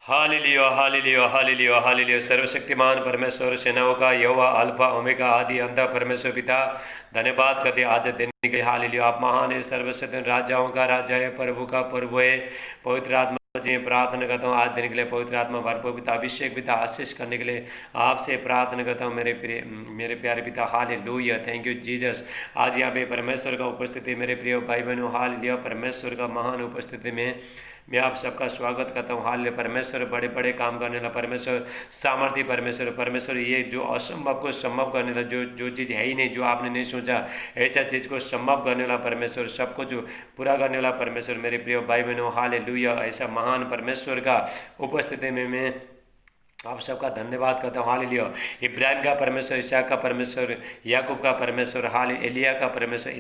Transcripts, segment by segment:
Hallelujah hallelujah hallelujah hallelujah. सर्वशक्तिमान परमेश्वर, सेनाओं का यहोवा, अल्फा ओमेगा, आदि अंत परमेश्वर पिता, धन्यवाद करते आज दिन के लिए। हालेलुया, आप महान है, सर्वशक्ति राजाओं का राजा है, प्रभु का प्रभु है। पवित्र आत्मा जी प्रार्थना करता हूँ आज दिन के लिए, पवित्र आत्मा भरपूर पिता, अभिषेक पिता, आशीष करने के लिए आपसे प्रार्थना करता हूँ मेरे प्यारे पिता। Hallelujah, thank you Jesus. आज यहाँ पे परमेश्वर का उपस्थिति, मेरे प्रिय भाई बहनों, हालेलुया, परमेश्वर का महान उपस्थिति में मैं आप सबका स्वागत करता हूँ। हाल परमेश्वर बड़े बड़े काम करने वाला परमेश्वर, सामर्थ्य परमेश्वर, परमेश्वर ये जो असंभव को संभव करने वाला, जो जो चीज़ है ही नहीं, जो आपने नहीं सोचा, ऐसा चीज़ को संभव करने वाला परमेश्वर, सबको जो पूरा करने वाला परमेश्वर, मेरे प्रिय भाई बहनों, हालेलुया, ऐसा महान परमेश्वर का उपस्थिति में मैं आप सबका धन्यवाद करता हूँ। हालेलुया, इब्राहिम का परमेश्वर, इसहाक का परमेश्वर, याकूब का परमेश्वर, हाल एलिया का परमेश्वर,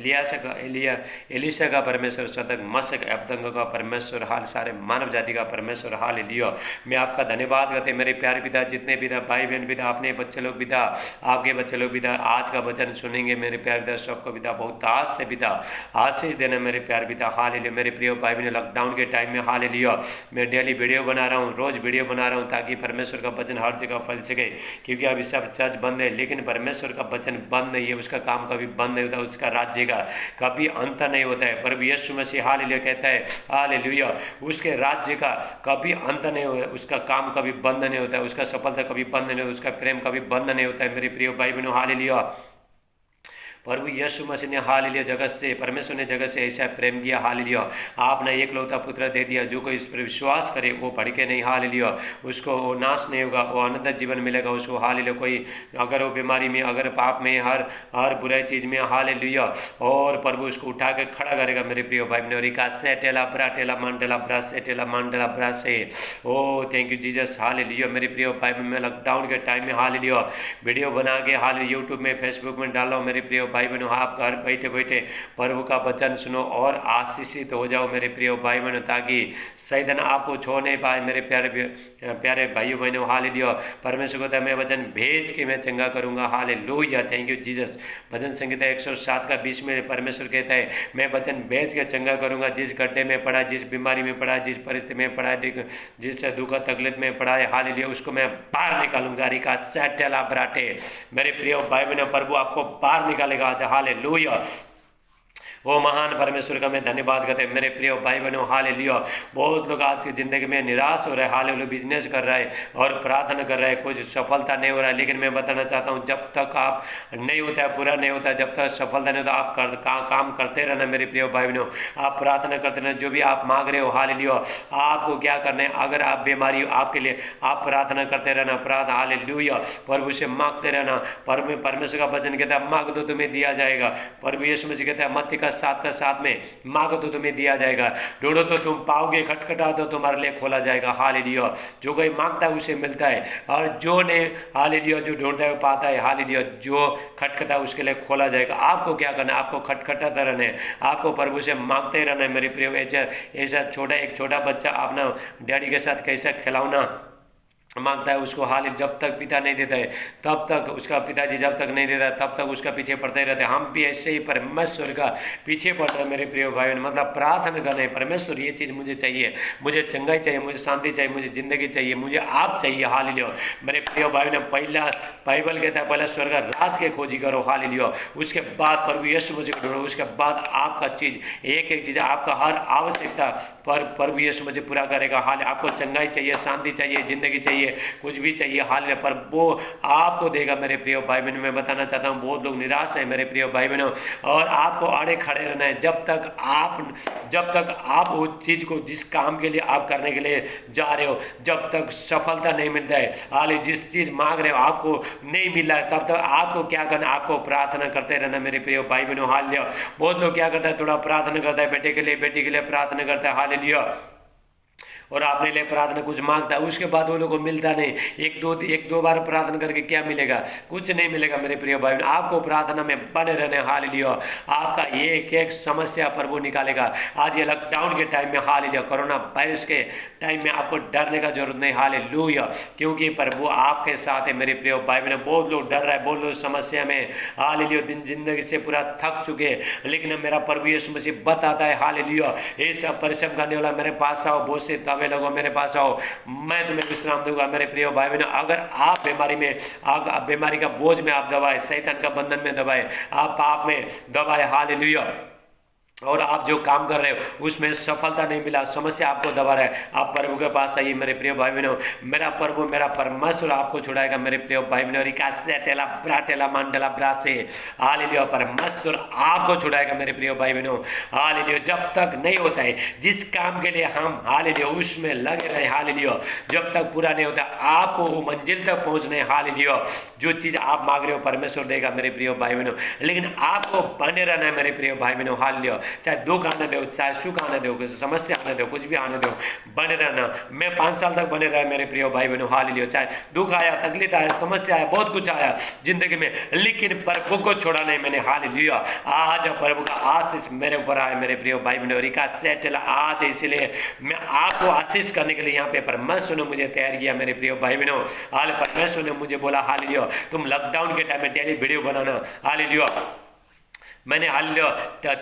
एलिशा का परमेश्वर, सदक मशक अबदंग का परमेश्वर, हाल सारे मानव जाति का परमेश्वर। हालेलुया, मैं आपका धन्यवाद करते मेरे प्यारे पिता, जितने पिता, भाई बहन पिता, अपने बच्चे लोग पिता, आपके बच्चे लोग पिता आज का वचन सुनेंगे मेरे प्यारे पिता, सबको पिता बहुत आज से पिता आशीष देना मेरे प्यारे पिता। हालेलुया, मेरे प्रिय भाई बहन, लॉकडाउन के टाइम में हालेलुया मैं डेली वीडियो बना रहा हूँ, रोज वीडियो बना रहा हूँ, ताकि परमेश्वर का वचन हर जगह फैल सके। क्योंकि अभी सब चर्च बंद है, लेकिन परमेश्वर का वचन बंद नहीं है, उसका काम कभी बंद नहीं होता, उसका राज्य का कभी अंत नहीं होता है। प्रभु यीशु मसीह हालेलुया कहता है, हालेलुया, उसके राज्य का कभी अंत नहीं होता, उसका काम कभी बंद नहीं होता है, उसका सफलता कभी बंद नहीं होता, उसका प्रेम कभी बंद नहीं होता है। मेरे प्रिय भाई बहनों, हालेलुया, प्रभु यीशु मसीह ने हालेलुया जगत से, परमेश्वर ने जगत से ऐसा प्रेम किया, हालेलुया, आपने एकलौता पुत्र दे दिया, जो कोई इस पर विश्वास करे वो भड़के नहीं, हालेलुया, उसको वो नाश नहीं होगा, वो अनंत जीवन मिलेगा उसको। हालेलुया, कोई अगर वो बीमारी में, अगर पाप में, हर बुराई चीज़ में, हालेलुया, और प्रभु उसको उठा के खड़ा करेगा। मेरे प्रिय भाई बहनों, रिका से टेला ब्रा टेला मान टेला ब्रा से टेला मान टेला ब्रा से, oh thank you Jesus. Hallelujah, मेरे प्रिय भाई बहन, मैं लॉकडाउन के टाइम में हालेलुया वीडियो बना के हाल यूट्यूब में, फेसबुक में डाला हूँ। मेरे प्रिय भाई बहनों, आप घर बैठे बैठे प्रभु का वचन सुनो और आशीषित हो जाओ मेरे प्रिय भाई बहनों, ताकि सैतान आपको छो नहीं पाए। मेरे प्यारे भाइयों बहनों, हालेलुया, परमेश्वर को मैं वचन भेज के मैं चंगा करूंगा। Hallelujah, thank you Jesus. भजन संहिता 107 का 20 में परमेश्वर कहता है, मैं वचन भेज के चंगा करूंगा। जिस गड्ढे में पड़ा, जिस बीमारी में पड़ा, जिस परिस्थिति में पड़ा, जिस दुख तकलीफ में पड़ा है, हालेलुया, उसको मैं बाहर निकालूंगा। रिका सैटेला ब्राटे, मेरे प्रिय भाई बहनों, प्रभु आपको बाहर निकालेगा आज। हालेलुया, वो महान परमेश्वर का मैं धन्यवाद करते हैं। मेरे प्रिय भाई बहनों, हालेलुया, बहुत लोग आज की ज़िंदगी में निराश हो रहे हैं, हालेलुया, बिजनेस कर रहे हैं और प्रार्थना कर रहे हैं, कुछ सफलता नहीं हो रहा है। लेकिन मैं बताना चाहता हूँ, जब तक आप नहीं होता है, पूरा नहीं होता है, जब तक सफलता नहीं होता, आप काम करते रहना। मेरे प्रिय भाई बहनों, आप प्रार्थना करते रहना, जो भी आप मांग रहे हो, हालेलुया, आपको क्या करना है, अगर आप बीमारी हो आपके लिए, आप प्रार्थना करते रहना, प्रार्थना, हालेलुया, प्रभु से मांगते रहना। परमेश्वर का वचन कहता है, मांग दो तुम्हें दिया जाएगा। प्रभु यीशु मसीह कहता है मत्ती का 7 का 7 में, मांगो तो तुम्हें दिया जाएगा, ढूंढो तो तुम पाओगे, खटखटा तो तुम्हारे लिए खोला जाएगा। हालेलुया, जो कोई मांगता है उसे मिलता है, और जो ने, हालेलुया, जो ढूंढता है वो पाता है। हालेलुया, जो खटखटा उसके लिए खोला जाएगा। आपको क्या करना है, आपको खटखटाते रहना है, आपको प्रभु से मांगते रहना है। मेरे प्रिय, ऐसा एक छोटा बच्चा अपना डैडी के साथ कैसा खिलौना मांगता है, उसको हाल जब तक पिता नहीं देता है तब तक, उसका पिताजी जब तक नहीं देता है तब तक उसका पीछे पड़ते ही रहते हैं। हम भी ऐसे ही परमेश्वर का पीछे पड़ रहे हैं। मेरे प्रिय भाई, मतलब प्रार्थना करना है, परमेश्वर ये चीज़ मुझे चाहिए, मुझे चंगाई चाहिए, मुझे शांति चाहिए, मुझे जिंदगी चाहिए, मुझे आप चाहिए। हालेलुया, मेरे प्रिय भाई ने पहला बाइबल कहता है, पहले स्वर्ग राज के खोजी करो। हालेलुया, उसके बाद प्रभु यीशु मसीह को ढूंढो, उसके बाद आपका चीज़, एक चीज़, आपका हर आवश्यकता पर प्रभु यीशु मसीह पूरा करेगा। हाल आपको चंगाई चाहिए, शांति चाहिए, जिंदगी चाहिए, कुछ भी चाहिए, हाल पर वो आपको देगा। मेरे प्रिय भाई बहनों, मैं बताना चाहता हूँ, बहुत लोग निराश हैं मेरे प्रिय भाई बहनों, और आपको आड़े खड़े रहना है। जब तक आप वो चीज़ को, जिस काम के लिए आप करने के लिए जा रहे हो, जब तक सफलता नहीं मिलता है, हाल जिस चीज़ मांग रहे हो आपको नहीं मिल रहा है, तब तक आपको क्या करना, आपको प्रार्थना करते रहना। मेरे प्रिय भाई बहनों, हाल बहुत लोग क्या करता है, थोड़ा प्रार्थना करता है, बेटे के लिए, बेटी के लिए प्रार्थना करता है, हालेलुया, और आपने लिए प्रार्थना कुछ मांगता है, उसके बाद वो लोग को मिलता नहीं। एक दो बार प्रार्थना करके क्या मिलेगा, कुछ नहीं मिलेगा। मेरे प्रिय भाई, आपको प्रार्थना में बने रहने। हालेलुया, आपका एक समस्या प्रभु निकालेगा। आज ये लॉकडाउन के टाइम में, हालेलुया, कोरोना वायरस के टाइम में आपको डरने का जरूरत नहीं। हालेलुया, क्योंकि प्रभु आपके साथ है। मेरे प्रिय भाई बहन, बहुत लोग डर रहा है, बहुत लोग समस्या में, हालेलुया, दिन जिंदगी से पूरा थक चुके, लेकिन मेरा प्रभु यीशु मसीह बताता है, हालेलुया, ये सब परिश्रम करने वाला मेरे पास आओ, बहुत से बहनों को मेरे पास आओ, मैं तुम्हें विश्राम दूंगा। मेरे प्रिय भाई बहनों, अगर आप बीमारी में बीमारी का बोझ में आप दबाए, शैतान का बंधन में दबाए, आप पाप में दबाए, हालेलुया, और आप जो काम कर रहे हो उसमें सफलता नहीं मिला, समस्या आपको दबा रहा है, आप प्रभु के पास आइए मेरे प्रिय भाई बहनों। मेरा प्रभु, मेरा परमेश्वर आपको छुड़ाएगा मेरे प्रिय भाई बहनों। रिकासेटेला ब्राटेला मांडला ब्रासे, हालेलुया, परमेश्वर आपको छुड़ाएगा मेरे प्रिय भाई बहनों, हालेलुया। जब तक नहीं होता है जिस काम के लिए हम, हालेलुया, उसमें लगे रहे, हालेलुया, जब तक पूरा नहीं होता आपको वो मंजिल तक पहुंचने, हालेलुया। जो चीज़ आप मांग रहे हो परमेश्वर देगा मेरे प्रिय भाई बहनों, लेकिन आपको बने रहना है मेरे प्रिय भाई बहनों, हालेलुया। चाहे दुख आने दो, चाहे सुख आने दो, कुछ समस्या आने दो, कुछ भी आने दो, बने रहना। मैं 5 साल तक बने रहा मेरे प्रिय भाई बहनों, हालेलुया। चाहे दुख आया, तकलीफ आया, समस्या आया, बहुत कुछ आया जिंदगी में, लेकिन प्रभु को छोड़ा नहीं मैंने, हालेलुया। आज प्रभु का आशीष मेरे ऊपर आए मेरे प्रिय भाई बहनों, रिका सेटल आज, इसलिए मैं आपको आशीष करने के लिए यहाँ पे परमेश्वर ने मुझे तैयार किया मेरे प्रिय भाई बहनों। हाल परमेश्वर ने मुझे बोला, हालेलुया, तुम लॉकडाउन के टाइम में डेली वीडियो बनाना, हालेलुया। मैंने हालेलुया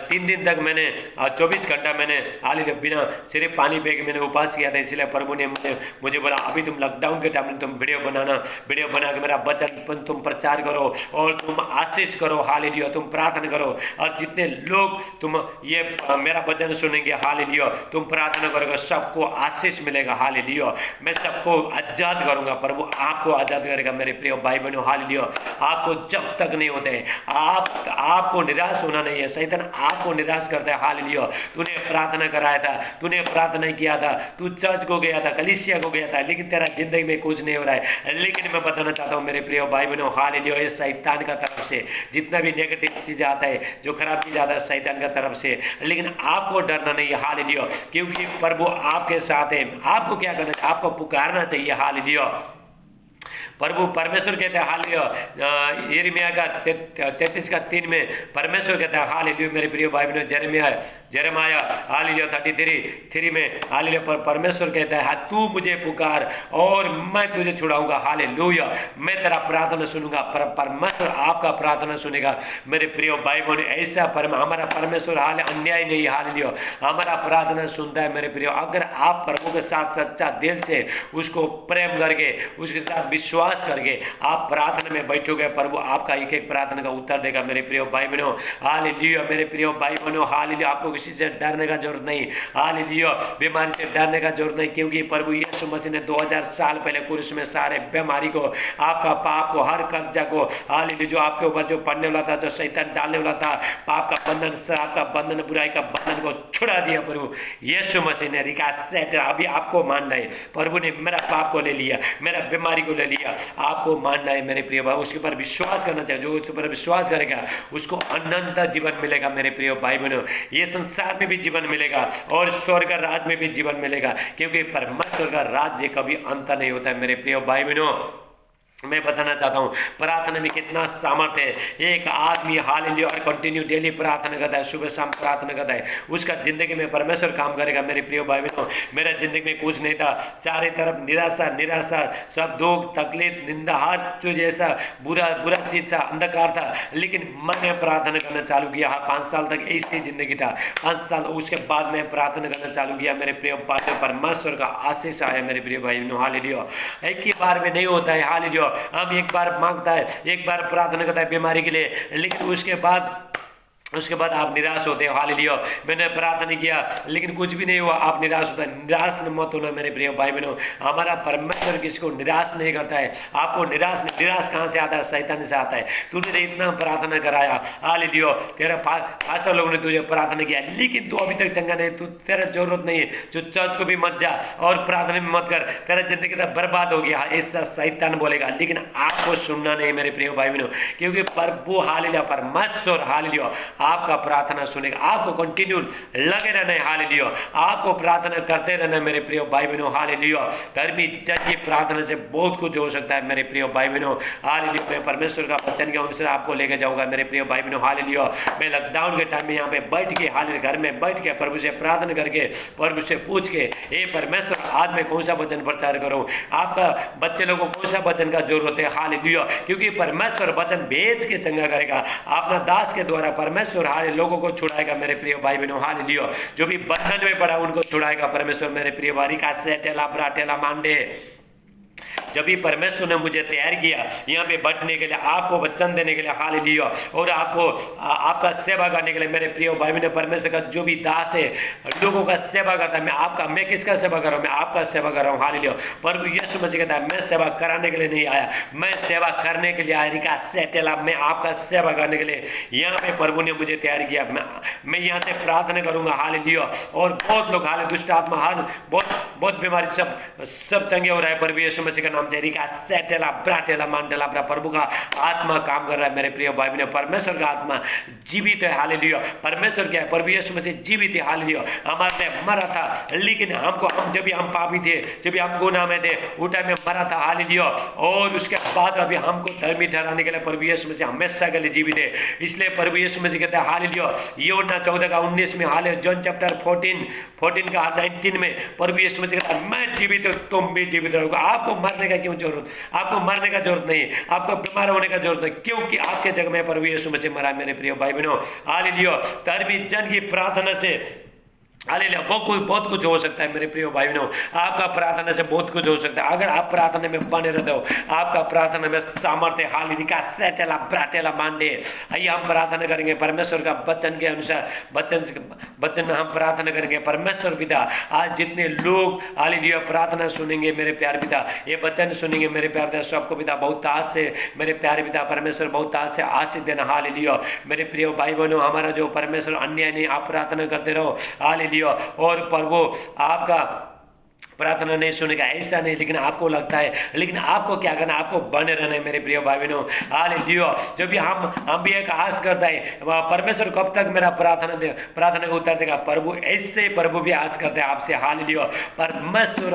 3 दिन तक मैंने 24 घंटा मैंने हालेलुया बिना सिर्फ पानी पे के मैंने उपवास किया था, इसलिए प्रभु ने मुझे बोला अभी तुम लॉकडाउन के टाइम में तुम वीडियो बनाना, वीडियो बना के मेरा वचन तुम प्रचार करो और तुम आशीष करो, हालेलुया, तुम प्रार्थना करो, और जितने लोग तुम ये मेरा वचन सुनेंगे, हालेलुया, तुम प्रार्थना करोगे, सबको आशीष मिलेगा, हालेलुया। मैं सबको आजाद करूंगा, प्रभु आपको आजाद करेगा मेरे प्रिय भाई बहनों, हालेलुया। आपको जब तक नहीं होते आपको निराश होना नहीं है, शैतान आपको निराश करता है, हालेलुया। तूने प्रार्थना कराया था, तूने प्रार्थना किया था, तू चर्च को गया था, कलीसिया को गया था, लेकिन तेरा जिंदगी में कुछ नहीं हो रहा है। लेकिन मैं बताना चाहता हूँ मेरे प्रिय भाई बहनों, हालेलुया, ये शैतान का तरफ से जितना भी नेगेटिव चीज़ आता है, जो खराब चीज़ आता है, शैतान का तरफ से, लेकिन आपको डरना नहीं है, हालेलुया, क्योंकि प्रभु आपके साथ है। आपको क्या करना चाहिए? आपको पुकारना चाहिए, हालेलुया। प्रभु परमेश्वर कहते हैं, हालेलुया, यिर्मयाह का 33:3 में परमेश्वर कहता है, हालेलुया, मेरे प्रिय भाई बहनों, यिर्मयाह हालेलुया 33:3 में हालेलुया पर परमेश्वर कहता है, तू मुझे पुकार और मैं तुझे छुड़ाऊंगा, हालेलुया, मैं तेरा प्रार्थना सुनूंगा। परमेश्वर आपका प्रार्थना सुनेगा मेरे प्रिय भाई बहनों। ऐसा हमारा परमेश्वर हाल अन्याय नहीं, हालेलुया, हमारा प्रार्थना सुनता है मेरे प्रिय। अगर आप प्रभु के साथ सच्चा दिल से उसको प्रेम करके, उसके साथ विश्वास करके आप प्रार्थना में बैठोगे, प्रभु आपका एक एक प्रार्थना का उत्तर देगा मेरे प्रिय भाई बहनों, हालेलुया। मेरे प्रिय भाई बहनों, हालेलुया, आपको किसी से डरने का जरूरत नहीं, हालेलुया, बीमारी से डरने का जरूरत नहीं, क्योंकि प्रभु यीशु मसीह ने 2000 साल पहले क्रूस में सारे बीमारी को, आपका पाप को, हर कर्जा को, हालेलुया, जो आपके ऊपर जो पड़ने वाला था, जो शैतान डालने वाला था, पाप का बंधन, शराब का बंधन, बुराई का बंधन को छुड़ा दिया प्रभु यीशु मसीह ने। अभी आपको मानना है, प्रभु ने मेरा पाप को ले लिया, मेरा बीमारी को ले लिया, आपको मानना है मेरे प्रिय भाई, उसके ऊपर विश्वास करना चाहिए। जो उसके ऊपर विश्वास करेगा उसको अनंत जीवन मिलेगा मेरे प्रिय भाई बहनों। ये संसार में भी जीवन मिलेगा और स्वर्ग का राज में भी जीवन मिलेगा, क्योंकि परमेश्वर का राज्य कभी अंत नहीं होता है मेरे प्रिय भाई बहनों। मैं बताना चाहता हूँ प्रार्थना में कितना सामर्थ्य है। एक आदमी हालेलुया और कंटिन्यू डेली प्रार्थना करता है, सुबह शाम प्रार्थना करता है, उसका जिंदगी में परमेश्वर काम करेगा मेरे प्रिय भाई बहनों। मेरा जिंदगी में कुछ नहीं था, चारों तरफ निराशा निराशा, सब दुख तकलीफ निंदा, हर चीज ऐसा बुरा बुरा चीज था, अंधकार था, लेकिन मैंने प्रार्थना करना चालू किया। 5 साल तक ऐसी जिंदगी था, 5 साल उसके बाद मैं प्रार्थना करना चालू किया मेरे प्रिय भाई, परमेश्वर का आशीष आया मेरे प्रिय भाई बहनों, हालेलुया। एक ही बार में नहीं होता है, हालेलुया। हम एक बार मांगता है, एक बार प्रार्थना करता है बीमारी के लिए, लेकिन उसके बाद आप निराश होते हो, हालेलुया। मैंने प्रार्थना किया लेकिन कुछ भी नहीं हुआ, आप निराश होता है। निराश मत होना मेरे प्रिय भाई बहनों, हमारा परमेश्वर किसी को निराश नहीं करता है। आपको निराश कहाँ से आता है? शैतान से आता है। तूने इतना प्रार्थना कराया, हालेलुया, तेरा पास्टर लोगों ने तुझे प्रार्थना किया, लेकिन तू अभी तक चंगा नहीं, तू तेरा जरूरत नहीं है, जो चर्च को भी मत जा और प्रार्थना में मत कर, तेरा जिंदगी तो बर्बाद हो गया, ऐसा शैतान बोलेगा। लेकिन आपको सुनना नहीं मेरे प्रिय भाई बहनों, क्योंकि प्रभु हालेलुया, परमेश्वर हालेलुया आपका प्रार्थना सुनेगा। आपको कंटिन्यू लगे रहना है, हालेलुया, आपको प्रार्थना करते रहना है मेरे प्रिय भाई बहनों, हालेलुया। धर्मी जन की प्रार्थना से बहुत कुछ हो सकता है मेरे प्रिय भाई बहनों, हालेलुया। मैं परमेश्वर का वचन के अनुसार आपको लेके जाऊंगा मेरे प्रिय भाई बहनों, हालेलुया। मैं लॉकडाउन के टाइम में यहाँ पे बैठ के, हालेलुया, घर में बैठ के प्रभु से प्रार्थना करके, प्रभु से पूछ के, हे परमेश्वर आज मैं कौन सा वचन प्रचार करूँ, आपका बच्चे लोगों को कौन सा वचन का जरूरत है, हालेलुया, क्योंकि परमेश्वर वचन भेज के चंगा करेगा। अपना दास के द्वारा परमेश्वर परमेश्वर हाल लोगों को छुड़ाएगा मेरे प्रिय भाई बहनों, हालेलुया। जो भी बंधन में पड़ा उनको छुड़ाएगा परमेश्वर मेरे प्रिय भाई का से टेला ब्राटेला मांडे। जब भी परमेश्वर ने मुझे तैयार किया यहाँ पे बैठने के लिए, आपको वचन देने के लिए, हालेलुया, और आपको आपका सेवा करने के लिए मेरे प्रिय भाई बहनों, परमेश्वर का जो भी दास है लोगों का सेवा करता है, मैं किसका सेवा कर रहा हूँ? मैं आपका सेवा कर रहा हूँ, हालेलुया। प्रभु यीशु मसीह कहता है मैं सेवा कराने के लिए नहीं आया, मैं सेवा करने के लिए आया। सेटेला मैं आपका सेवा करने के लिए यहाँ पे प्रभु ने मुझे तैयार किया। मैं यहाँ से प्रार्थना करूंगा, हालेलुया। और बहुत लोग हाले दुष्ट आत्मा हर बहुत बीमारी सब चंगे हो रहा है प्रभु यीशु मसीह का नाम से। रिका सेटेला ब्राटेला मांडेला, प्रभु का आत्मा काम कर रहा है मेरे प्रिय भाई बहनों। परमेश्वर का आत्मा जीवित है, हालेलुया। परमेश्वर क्या है? प्रभु यीशु मसीह जीवित है, हालेलुया। हमारे मरा था, लेकिन हम जब भी हम पापी थे, जब भी हम गुनाह में थे, उस टाइम में मरा था, हालेलुया। और उसके बाद अभी हमको धर्मी ठहराने के लिए प्रभु यीशु मसीह हमेशा के लिए जीवित है। इसलिए प्रभु यीशु मसीह कहते हैं, हालेलुया। यूहन्ना 14:19 में, हालेलुया। जॉन चैप्टर 14 का 19 में प्रभु यीशु मसीह कहता है मैं जीवित हूं, तुम भी जीवित रहोगे। आपको मरने का क्यों जरूरत? आपको मरने का जरूरत नहीं, आपको बीमार होने का जरूरत नहीं, क्योंकि आपके जगह में प्रभु यीशु मसीह मरा है मेरे प्रिय भाई बहनों, हालेलुया। धर्मी जन की प्रार्थना से, हालेलुया, बहुत कुछ हो सकता है मेरे प्रिय भाई बहनों। आपका प्रार्थना से बहुत कुछ हो सकता है अगर आप प्रार्थना में बने रहते हो। आपका प्रार्थना में सामर्थ्य, हालेलुया। सेटेला ब्राटेला मांडे। आइए हम प्रार्थना करेंगे परमेश्वर का वचन के अनुसार, वचन हम प्रार्थना करेंगे। परमेश्वर पिता, आज जितने लोग हालेलुया प्रार्थना सुनेंगे मेरे प्यारे पिता, ये वचन सुनेंगे मेरे प्यारे पिता, सबको पिता बहुत आस से मेरे प्यारे पिता परमेश्वर बहुत आस से आशीष देना, हालेलुया। मेरे प्रिय भाई बहनों, हमारा जो परमेश्वर अन्याय नहीं, आप प्रार्थना करते रहो, हालेलुया। और प्रभु आपका प्रार्थना नहीं सुनेगा ऐसा नहीं, लेकिन आपको लगता है, लेकिन आपको क्या करना? आपको बने रहना है मेरे प्रिय भाई बहनों, हालेलुया। जब भी हम भी एक आस करता है परमेश्वर कब तक मेरा प्रार्थना को उत्तर देगा। प्रभु ऐसे प्रभु भी आस करते हैं आपसे, हालेलुया। परमेश्वर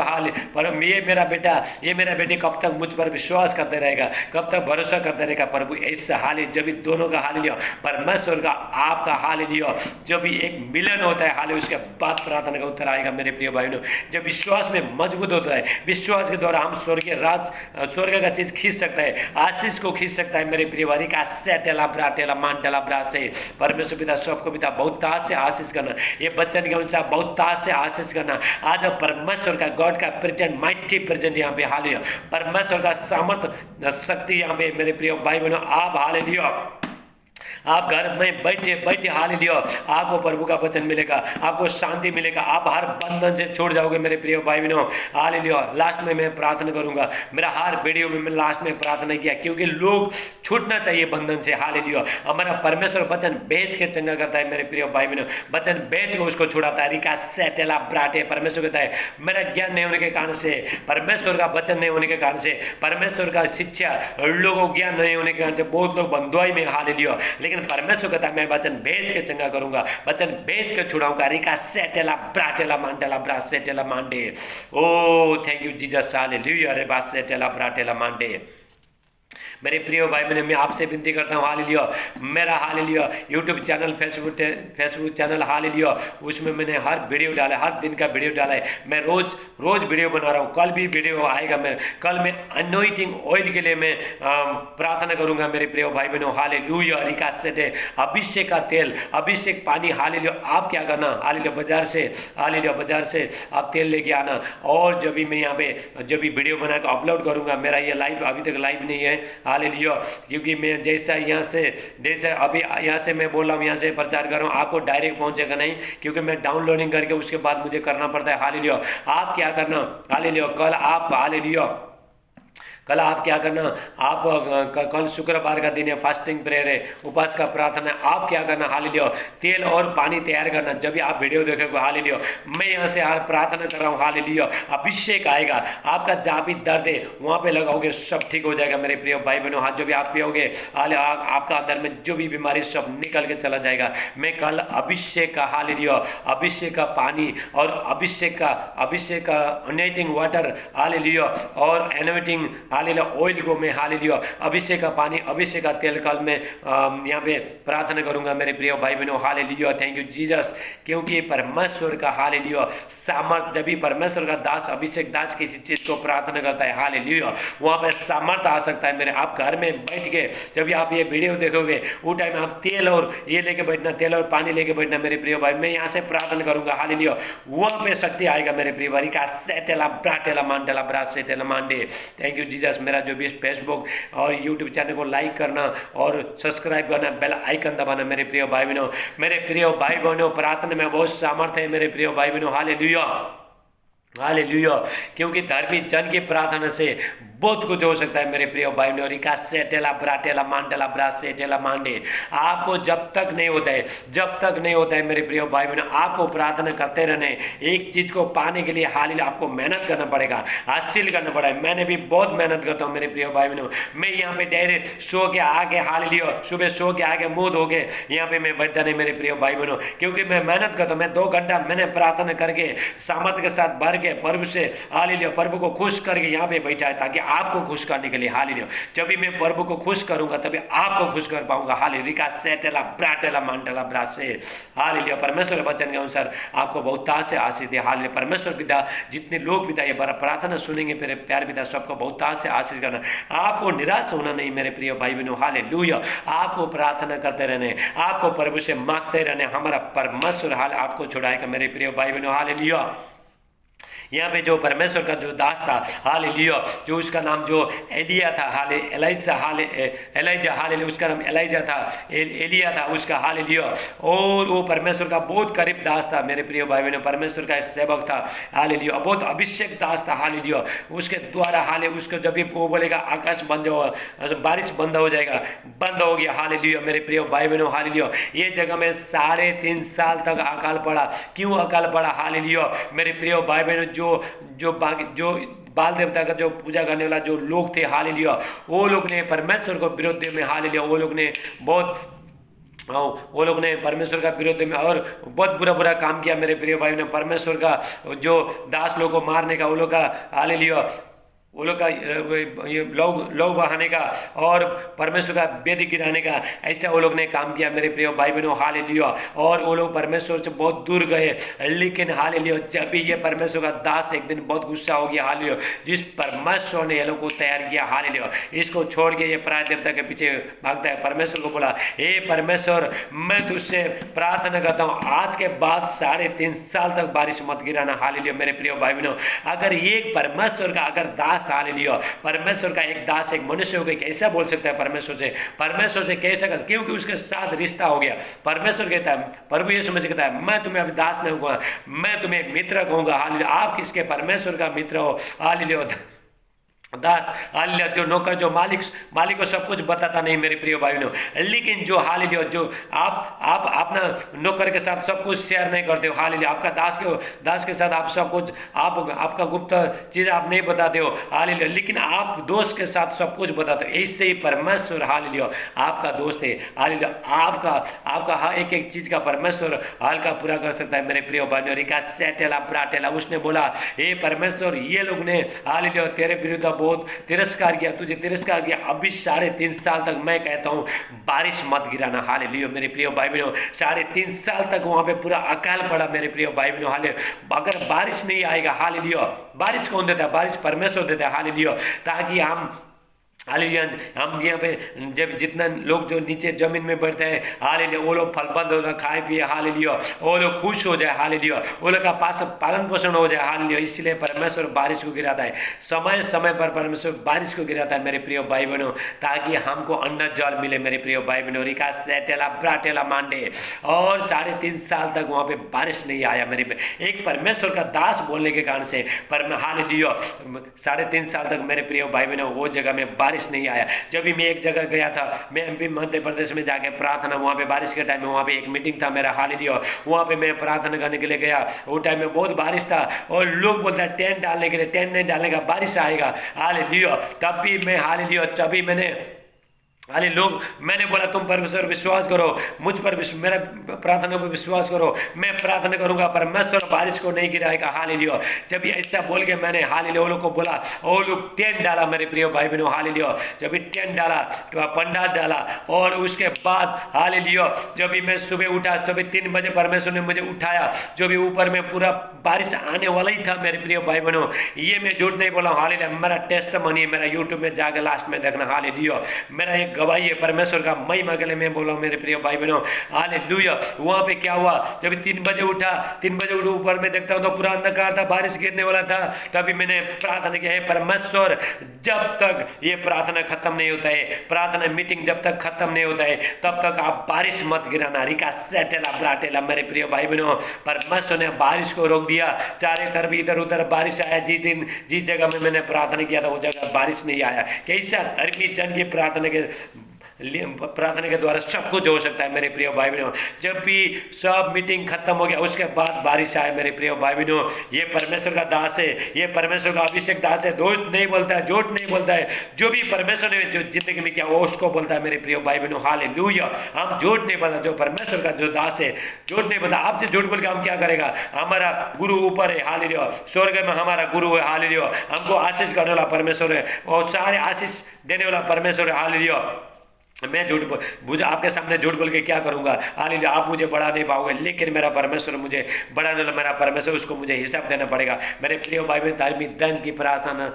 ये मेरा बेटा, ये मेरा बेटी कब तक मुझ पर विश्वास करते रहेगा, कब तक भरोसा करते रहेगा प्रभु ऐसा, हालेलुया। जब भी दोनों का, हालेलुया, परमेश्वर का आपका, हालेलुया, जब भी एक मिलन होता है, हालेलुया, उसके बाद प्रार्थना का उत्तर आएगा मेरे प्रिय भाई बहनों। जब विश्वास में मजबूत होता है, विश्वास के द्वारा हम स्वर्ग का चीज खींच सकता है, आशीष को खींच सकता है मेरे प्रिय भाई का। सेटेला ब्राटेला मांटेला ब्रा से परमेश्वर पिता सबको पिता बहुत ताज से आशीष करना, ये बच्चन के अनुसार बहुत ताज से आशीष करना। आज परमेश्वर का गॉड का प्रेजेंट, माइटी प्रेजेंट यहाँ पे, हालेलुया। परमेश्वर का सामर्थ्य शक्ति यहाँ पे मेरे प्रिय भाई बहनों, आप, हालेलुया, आप घर में बैठे हालेलुया, आपको प्रभु का वचन मिलेगा, आपको शांति मिलेगा, आप हर बंधन से छोड़ जाओगे मेरे प्रिय भाई बहनों, हालेलुया। लास्ट में मैं प्रार्थना करूंगा, मेरा हर वीडियो में मैं लास्ट में प्रार्थना किया, क्योंकि लोग छूटना चाहिए बंधन से, हालेलुया। हमारा परमेश्वर वचन बेच के चंगा करता है मेरे प्रिय भाई बहनों, वचन बेच के उसको छुड़ाता है। रिका सेटेला ब्राटे, परमेश्वर कहता है मेरा ज्ञान नहीं होने के कारण से, परमेश्वर का वचन नहीं होने के कारण से, परमेश्वर का शिक्षा लोगों को ज्ञान नहीं होने के कारण से बहुत लोग बंधुआई में, हालेलुया। लेकिन परमेश्वर कहता है मैं वचन भेज के चंगा करूंगा, वचन भेज के छुड़ाऊंगा। रिका सेटेला ब्राटेला मांडेला ब्रा सेटेला मांडे। Oh thank you Jesus, hallelujah. रे बा सेटेला ब्राटेला मांडे। मेरे प्रिय भाई बहन, मैं आपसे विनती करता हूँ, हालेलुया, मेरा, hallelujah, YouTube channel, Facebook channel, hallelujah, उसमें मैंने हर वीडियो डाला है, हर दिन का वीडियो डाला है। मैं रोज वीडियो बना रहा हूँ, कल भी वीडियो आएगा। कल मैं अनॉइंटिंग ऑयल के लिए मैं प्रार्थना करूंगा मेरे प्रिय भाई बहनों, हालेलुया। रिका सेटे, अभिषेक का तेल, अभिषेक पानी, हालेलुया। आप क्या करना, हालेलुया, बाजार से आप तेल लेके आना। और जब भी मैं यहाँ पे जब भी वीडियो बना कर अपलोड करूंगा, मेरा ये लाइव अभी तक लाइव नहीं है, हालेलुया, क्योंकि मैं जैसे अभी यहाँ से मैं बोल रहा हूँ, यहाँ से प्रचार कर रहा हूँ, आपको डायरेक्ट पहुँचेगा नहीं, क्योंकि मैं डाउनलोडिंग करके उसके बाद मुझे करना पड़ता है, हालेलुया। आप क्या करना, हालेलुया, कल आप क्या करना, आप कल शुक्रवार का दिन है, फास्टिंग प्रेयर है, उपवास का प्रार्थना है। आप क्या करना, हालेलुया, तेल और पानी तैयार करना। जब भी आप वीडियो देखोगे, हालेलुया, मैं यहाँ से प्रार्थना कर रहा हूँ, हालेलुया, अभिषेक आएगा, आपका जहाँ भी दर्द है वहाँ पे लगाओगे, सब ठीक हो जाएगा मेरे प्रिय भाई बहनों। हाथ जो भी आप पियोगे, आपका अंदर में जो भी बीमारी सब निकल के चला जाएगा। मैं कल अभिषेक का, हालेलुया, अभिषेक का पानी और अभिषेक का अनॉइंटिंग वाटर, हालेलुया, और एनोइंटिंग, हालेलुया ऑयल को मैं हालेलुया अभिषेक का पानी, अभिषेक का तेल कल मैं यहाँ पे प्रार्थना करूंगा मेरे प्रिय भाई बहनों। हालेलुया, थैंक यू जीसस, क्योंकि परमेश्वर का हालेलुया सामर्थ, जब भी परमेश्वर का दास अभिषेक दास किसी चीज को प्रार्थना करता है हालेलुया, वहां पे सामर्थ आ सकता है। मेरे आप घर में बैठ के जब भी आप ये वीडियो देखोगे वो टाइम आप तेल और ये लेके बैठना, तेल और पानी लेके बैठना मेरे प्रिय भाई। मैं यहाँ से प्रार्थना करूंगा हालेलुया, वहां पे शक्ति आएगा मेरे प्रिय भाई का सेटेला ब्राटेला मांटेला ब्रा सेटेला मांडे। Thank you Jesus. मेरा जो भी फेसबुक और यूट्यूब चैनल को लाइक करना और सब्सक्राइब करना, बेल आइकन दबाना मेरे प्रिय भाई बहनों। मेरे प्रिय भाई बहनों, प्रार्थना में बहुत सामर्थ्य है मेरे प्रिय भाई बहनों। हालेलुया हालेलुया, क्योंकि धर्मी जन की प्रार्थना से बहुत कुछ हो सकता है मेरे प्रिय भाई बहनों। रिका सेटेला ब्राटेला मांडेला ब्रा सेटेला मांडे। आपको जब तक नहीं होता है, जब तक नहीं होता है मेरे प्रिय भाई बहनों, आपको प्रार्थना करते रहने। एक चीज को पाने के लिए हालेलुया आपको मेहनत करना पड़ेगा, हासिल करना पड़ेगा। मैंने भी बहुत मेहनत करता हूँ मेरे प्रिय भाई बहनों। मैं यहाँ पे डायरेक्ट सो के आगे हालेलुया सुबह सो के आगे मुंह धो के यहाँ पे मैं बैठता नहीं मेरे प्रिय भाई बहनों, क्योंकि मैं मेहनत करता हूँ। मैं 2 घंटा मैंने प्रार्थना करके सामर्थ्य के साथ भर के प्रभु से हालेलुया प्रभु को खुश करके यहाँ पे बैठा है, ताकि आपको खुश करने के लिए। हालेलुया, जब भी मैं प्रभु को खुश करूंगा तभी आपको खुश कर पाऊंगा। हालेलुया सेटेला ब्राटेला मांटेला ब्रासे। हालेलुया, परमेश्वर वचन के अनुसार आपको बहुतायत से आशीष दे। हालेलुया, परमेश्वर पिता जितने लोग पिता ये बड़ा प्रार्थना सुनेंगे मेरे प्यार पिता, सबको बहुतायत से आशीष करना। आपको निराश होना नहीं मेरे प्रिय भाई बहनों। हालेलुया, आपको प्रार्थना करते रहने, आपको प्रभु से मांगते रहने, हमारा परमेश्वर हाल आपको छुड़ाएगा मेरे प्रिय भाई बहनों। हालेलुया, यहाँ पे जो परमेश्वर का जो दास था हालेलुया, जो उसका नाम जो एलिया था, एलाइजा हालेलुया, उसका नाम एलाइजा था, एलिया था उसका। हालेलुया, और वो परमेश्वर का बहुत करीब दास था मेरे प्रिय भाई बहनों। परमेश्वर का सेवक था हालेलुया, बहुत अभिषेक दास था हालेलुया। उसके द्वारा उसको जब भी वो बोलेगा आकाश बंद हो, बारिश बंद हो जाएगा, बंद हो गया। हालेलुया, मेरे प्रिय भाई बहनों। हालेलुया, ये जगह में 3.5 साल तक अकाल पड़ा। क्यों अकाल पड़ा? हालेलुया, मेरे प्रिय भाई बहनों, जो बाल देवता का जो पूजा करने वाला जो लोग थे हालेलुया, वो लोग ने परमेश्वर को विरोध में हालेलुया, वो लोग ने परमेश्वर का विरोध में और बहुत बुरा काम किया मेरे प्रिय भाई ने। परमेश्वर का जो दास लोग को मारने का, वो लोग का हालेलुया, वो लोग का ये लौ बहाने का और परमेश्वर का वेदी गिराने का, ऐसा वो लोग ने काम किया मेरे प्रिय भाई बहनों। हालेलुया, और वो लोग परमेश्वर से बहुत दूर गए। लेकिन हालेलुया, जब भी ये परमेश्वर का दास एक दिन बहुत गुस्सा हो गया हालेलुया, जिस परमेश्वर ने ये लोग को तैयार किया हालेलुया, इसको छोड़ के ये पराय देवता के पीछे भागता है। परमेश्वर को बोला, हे परमेश्वर, मैं तुझसे प्रार्थना करता हूँ, आज के बाद 3.5 साल तक बारिश मत गिराना। हालेलुया, मेरे प्रिय भाई बहनों, अगर एक परमेश्वर का अगर दास हालेलुया, परमेश्वर का एक दास एक मनुष्य हो गया, कैसा बोल सकता है परमेश्वर से कैसा कर, क्योंकि उसके साथ रिश्ता हो गया। परमेश्वर कहता है, प्रभु यीशु मसीह कहता है, मैं तुम्हें अभी दास नहीं कहूंगा, मैं तुम्हें मित्र कहूंगा। हालेलुया, आप किसके? परमेश्वर का मित्र हो। हालेलुया, दास हालेलुया, जो नौकर जो मालिक को सब कुछ बताता नहीं मेरे प्रिय भाई बहनों, लेकिन जो हालेलुया, जो आप अपना नौकर के साथ सब कुछ शेयर नहीं करते हो। हालेलुया, आपका दास के साथ आप सब कुछ आपका गुप्त चीज आप नहीं बताते हो। हालेलुया, लेकिन आप दोस्त के साथ सब कुछ बताते हो। ऐसे ही परमेश्वर हालेलुया आपका दोस्त है। हालेलुया, आपका हर एक चीज का परमेश्वर हाल का पूरा कर सकता है मेरे प्रिय भाई बहनों। रिका सेटेला ब्राटेला, उसने बोला, हे परमेश्वर, ये लोग ने हालेलुया तेरे विरुद्ध बहुत तिरस्कार किया, तुझे तिरस्कार किया। अभी 3.5 साल तक मैं कहता हूं बारिश मत गिराना। हालेलुया, मेरे प्रिय भाई बहनों, 3.5 साल तक वहां पे पूरा अकाल पड़ा मेरे प्रिय भाई बहनों। हालेलुया, अगर बारिश नहीं आएगा, हालेलुया, बारिश कौन देता है? बारिश परमेश्वर देता है। हालेलुया, ताकि हम यहाँ पे जब जितना लोग जो नीचे जमीन में बैठते हैं हालेलुया, वो लोग फलबंद हो जाए, खाए पिए हालेलुया, वो लोग खुश हो जाए हालेलुया, वो लोग का पास पालन पोषण हो जाए हालेलुया। इसलिए परमेश्वर बारिश को गिराता है, समय समय पर परमेश्वर बारिश को गिराता है मेरे प्रिय भाई बहनों, ताकि हमको अन्न जल मिले मेरे प्रिय भाई बहनों। रिका सेटेला ब्राटेला मांडे, और 3.5 साल तक वहाँ पे बारिश नहीं आया मेरे एक परमेश्वर का दास बोलने के कारण से। पर हालेलुया, 3.5 साल तक मेरे प्रिय भाई बहनों वो जगह में बारिश नहीं आया। जब भी मैं एक जगह गया था, मैं एमपी मध्य प्रदेश में जाके प्रार्थना, वहां पे बारिश के टाइम में वहां पे एक मीटिंग था मेरा हालेलुया, वहां पे मैं प्रार्थना करने के लिए गया। वो टाइम में बहुत बारिश था और लोग बोलते हैं टेंट डालने के लिए, टेंट नहीं डालने का, बारिश आएगा हालेलुया। तब भी मैं हालेलुया, तभी मैंने हाले लोग, मैंने बोला तुम परमेश्वर विश्वास करो, मुझ पर मेरा प्रार्थना पर विश्वास करो, मैं प्रार्थना करूंगा परमेश्वर बारिश को नहीं गिराएगा। हालेलुया। जब ये ऐसा बोल के मैंने हालेलुया लोग को बोला, वो लोग टेंट डाला मेरे प्रिय भाई बहनों। हालेलुया। जब भी टेंट डाला, पंडाल डाला, और उसके बाद हालेलुया जब भी मैं सुबह उठा, सुबह 3 बजे परमेश्वर ने मुझे उठाया, जो भी ऊपर में पूरा बारिश आने वाला ही था मेरे प्रिय भाई बहनों। ये मैं झूठ नहीं बोला। हालेलुया। मेरा टेस्टमनी मेरा यूट्यूब में जाकर लास्ट में देखना। हालेलुया। मेरा एक गवाही है परमेश्वर का, महिमा के लिए मैं बोला मेरे प्रिय भाई बहनों। हालेलुया। वहां पे क्या हुआ, जब 3 बजे उठा, 3 बजे उठ ऊपर में देखता हूं तो पूरा अंधकार था, बारिश गिरने वाला था। तभी मैंने प्रार्थना किया है परमेश्वर, जब तक ये प्रार्थना खत्म नहीं होता है, प्रार्थना मीटिंग जब तक खत्म नहीं होता है, तब तक आप बारिश मत गिराना। रिका सेटेला ब्राटेला मेरे प्रिय भाई बहनों। परमेश्वर ने बारिश को रोक दिया। चारों तरफ इधर उधर बारिश आया। जिस जगह में मैंने प्रार्थना किया था उस जगह बारिश नहीं आया। कैसा धर्मी जन की प्रार्थना के द्वारा सब कुछ हो सकता है मेरे प्रिय भाई बहनों। जब भी सब मीटिंग खत्म हो गया उसके बाद बारिश आए मेरे प्रिय भाई बहनों। ये परमेश्वर का दास है, ये परमेश्वर का अभिषेक दास है। दोष नहीं बोलता है, झूठ नहीं बोलता है। जो भी परमेश्वर ने जो जिंदगी में किया वो उसको बोलता है मेरे प्रिय भाई बहनों। हालेलुया। हम झूठ नहीं बोलता। जो परमेश्वर का जो दास है झूठ नहीं बोलता। आपसे झूठ बोल के हम क्या करेगा? हमारा गुरु ऊपर है। हालेलुया। स्वर्ग में हमारा गुरु है। हालेलुया। हमको आशीष करने वाला परमेश्वर है और सारे आशीष देने वाला परमेश्वर है। हालेलुया। मैं झूठ आपके सामने झूठ बोल के क्या करूंगा? हालेलुया। आप मुझे बढ़ा नहीं पाओगे, लेकिन मेरा परमेश्वर मुझे बढ़ाने वाला मेरा परमेश्वर, उसको मुझे हिसाब देना पड़ेगा। मेरे प्रिय भाई बहन, धर्मी जन की प्रार्थना,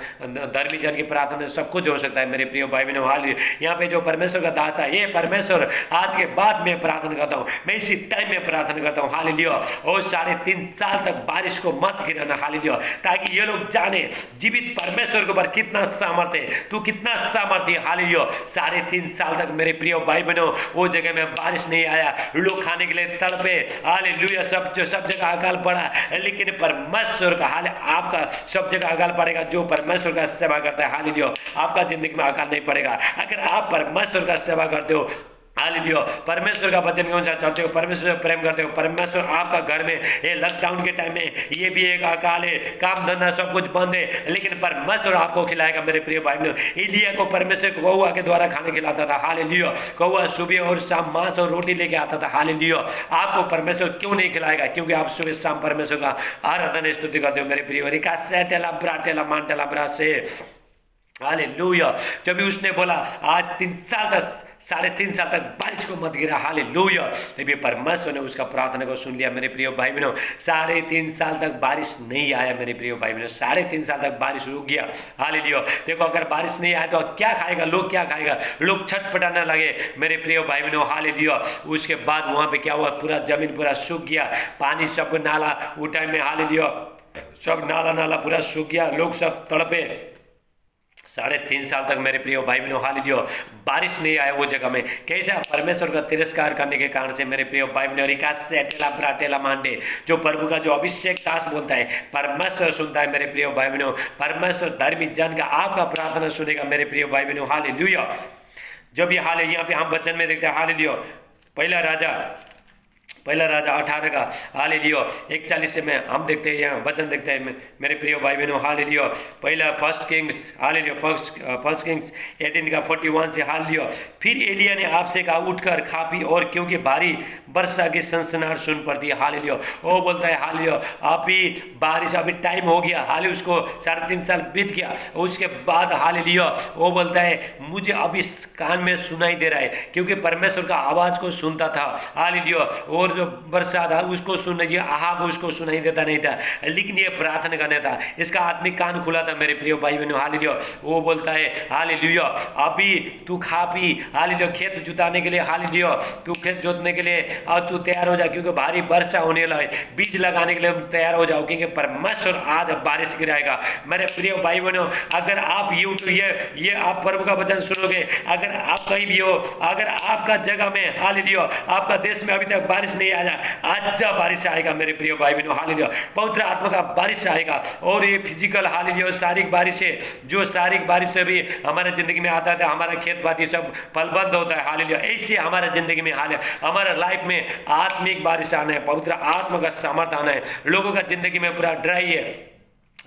धर्मी जन की प्रार्थना सब कुछ हो सकता है मेरे प्रिय भाई बहनों। हालेलुया। यहाँ पे जो परमेश्वर का दास है, ये परमेश्वर आज के बाद मैं प्रार्थना करता हूँ, मैं इसी टाइम में प्रार्थना करता हूँ। हालेलुया। और 3.5 साल तक बारिश को मत गिराना। हालेलुया। ताकि ये लोग जाने जीवित परमेश्वर के ऊपर कितना सामर्थ्य है, तू कितना सामर्थ्य। हालेलुया। 3.5 साल तक मेरे प्रिय भाई बहनों वो जगह में बारिश नहीं आया, लोग खाने के लिए तड़पे। हालेलुया। सब जगह अकाल पड़ा, लेकिन परमेश्वर का हाल आपका सब जगह अकाल पड़ेगा जो परमेश्वर का सेवा करता है। हालेलुया। आपका जिंदगी में अकाल नहीं पड़ेगा अगर आप परमेश्वर का सेवा करते हो। हालेलुया। परमेश्वर का वचन कौन सा चलते हो, परमेश्वर से प्रेम करते हो। परमेश्वर आपका घर में ये लॉकडाउन के टाइम में ये भी एक अकाल है, काम धंधा सब कुछ बंद है, लेकिन परमेश्वर आपको खिलाएगा मेरे प्रिय भाई बहनों। एलिया को परमेश्वर कौवा के द्वारा खाने खिलाता था। हालेलुया। कौवा सुबह और शाम मांस और रोटी लेके आता था। हालेलुया। आपको परमेश्वर क्यों नहीं खिलाएगा? क्योंकि आप सुबह शाम परमेश्वर का आराधना स्तुति करते हो मेरे प्रिय। रिका सेटेला ब्राटेला मांटेला ब्रासे। हालेलुया। जब भी उसने बोला आज 3.5 साल तक बारिश को मत गिरा। हालेलुया। तभी परमेश्वर ने उसका प्रार्थना को सुन लिया मेरे प्रिय भाई बहनों। 3.5 साल तक बारिश नहीं आया मेरे प्रिय भाई बहनों। 3.5 साल तक बारिश रुक गया। हालेलुया। देखो अगर बारिश नहीं आया तो क्या खाएगा लोग? क्या खाएगा लोग? छटपटाने लगे मेरे प्रिय भाई बहनों। हालेलुया। उसके बाद वहां पे क्या हुआ? पूरा जमीन पूरा सूख गया, पानी सब नाला उठाए में। हालेलुया। सब नाला पूरा सूख गया, लोग सब तड़पे। 3.5 साल तक मेरे प्रिय भाई बहनों हालेलुया बारिश नहीं आया वो जगह में। कैसा? परमेश्वर का तिरस्कार करने के कारण से मेरे प्रिय भाई बहनों। रिका सेटेला ब्राटेला मांडे। जो प्रभु का जो अभिषेक दास बोलता है परमेश्वर सुनता है मेरे प्रिय भाई बहनों। परमेश्वर धर्मी जन का आपका प्रार्थना सुनेगा मेरे प्रिय भाई बहनों। हालेलुया। जब ये हाल यहाँ पे हम वचन में देखते हैं हालेलुया। पहला राजा 18 का हालेलुया 41 से में हम देखते हैं, यहाँ वचन देखते हैं मेरे प्रिय भाई बहनों। हालेलुया। पहला first Kings hallelujah first Kings 18 का 41 से। हालेलुया। फिर एलिया ने आपसे कहा उठकर खा पी, और क्योंकि भारी वर्षा की सनसनाहट सुन पड़ती है। हालेलुया। वो बोलता है हालेलुया अभी बारिश, अभी टाइम हो गया। हालेलुया। उसको 3.5 साल बीत गया। उसके बाद हालेलुया वो बोलता है मुझे अभी कान में सुनाई दे रहा है, क्योंकि परमेश्वर का आवाज को सुनता था। हालेलुया। और जो बरसात था उसको सुन रही आहाब उसको सुनाई देता नहीं था, लेकिन ये प्रार्थना करने था, इसका आत्मिक कान खुला था मेरे प्रिय भाई बहनों। हालेलुया। वो बोलता है हालेलुया अभी तू खा पी। हालेलुया। खेत जुताने के लिए हालेलुया तू खेत जोतने के लिए और तू तैयार हो जा, क्योंकि भारी वर्षा होने वाला है। बीज लगाने के लिए तैयार हो जाओ, क्योंकि परमेश्वर आज बारिश गिराएगा मेरे प्रिय भाई बहनों। अगर आप ये आप प्रभु का वचन सुनोगे, अगर आप कहीं भी हो, अगर आपका जगह में हालेलुया आपका देश में अभी तक बारिश नहीं आया, आज बारिश आएगा मेरे प्रिय भाई बहनों। हालेलुया। पवित्र आत्मा का बारिश आएगा, और ये फिजिकल हालेलुया शारीरिक बारिश है, जो शारीरिक बारिश से भी हमारे जिंदगी में आता था, हमारा खेत बाती सब फलबंद होता है। हालेलुया। ऐसे हमारे जिंदगी में हमारा लाइफ में आत्मिक बारिश आना है, पवित्र आत्मा का सामर्थ आना है। लोगों का जिंदगी में पूरा ड्राई है,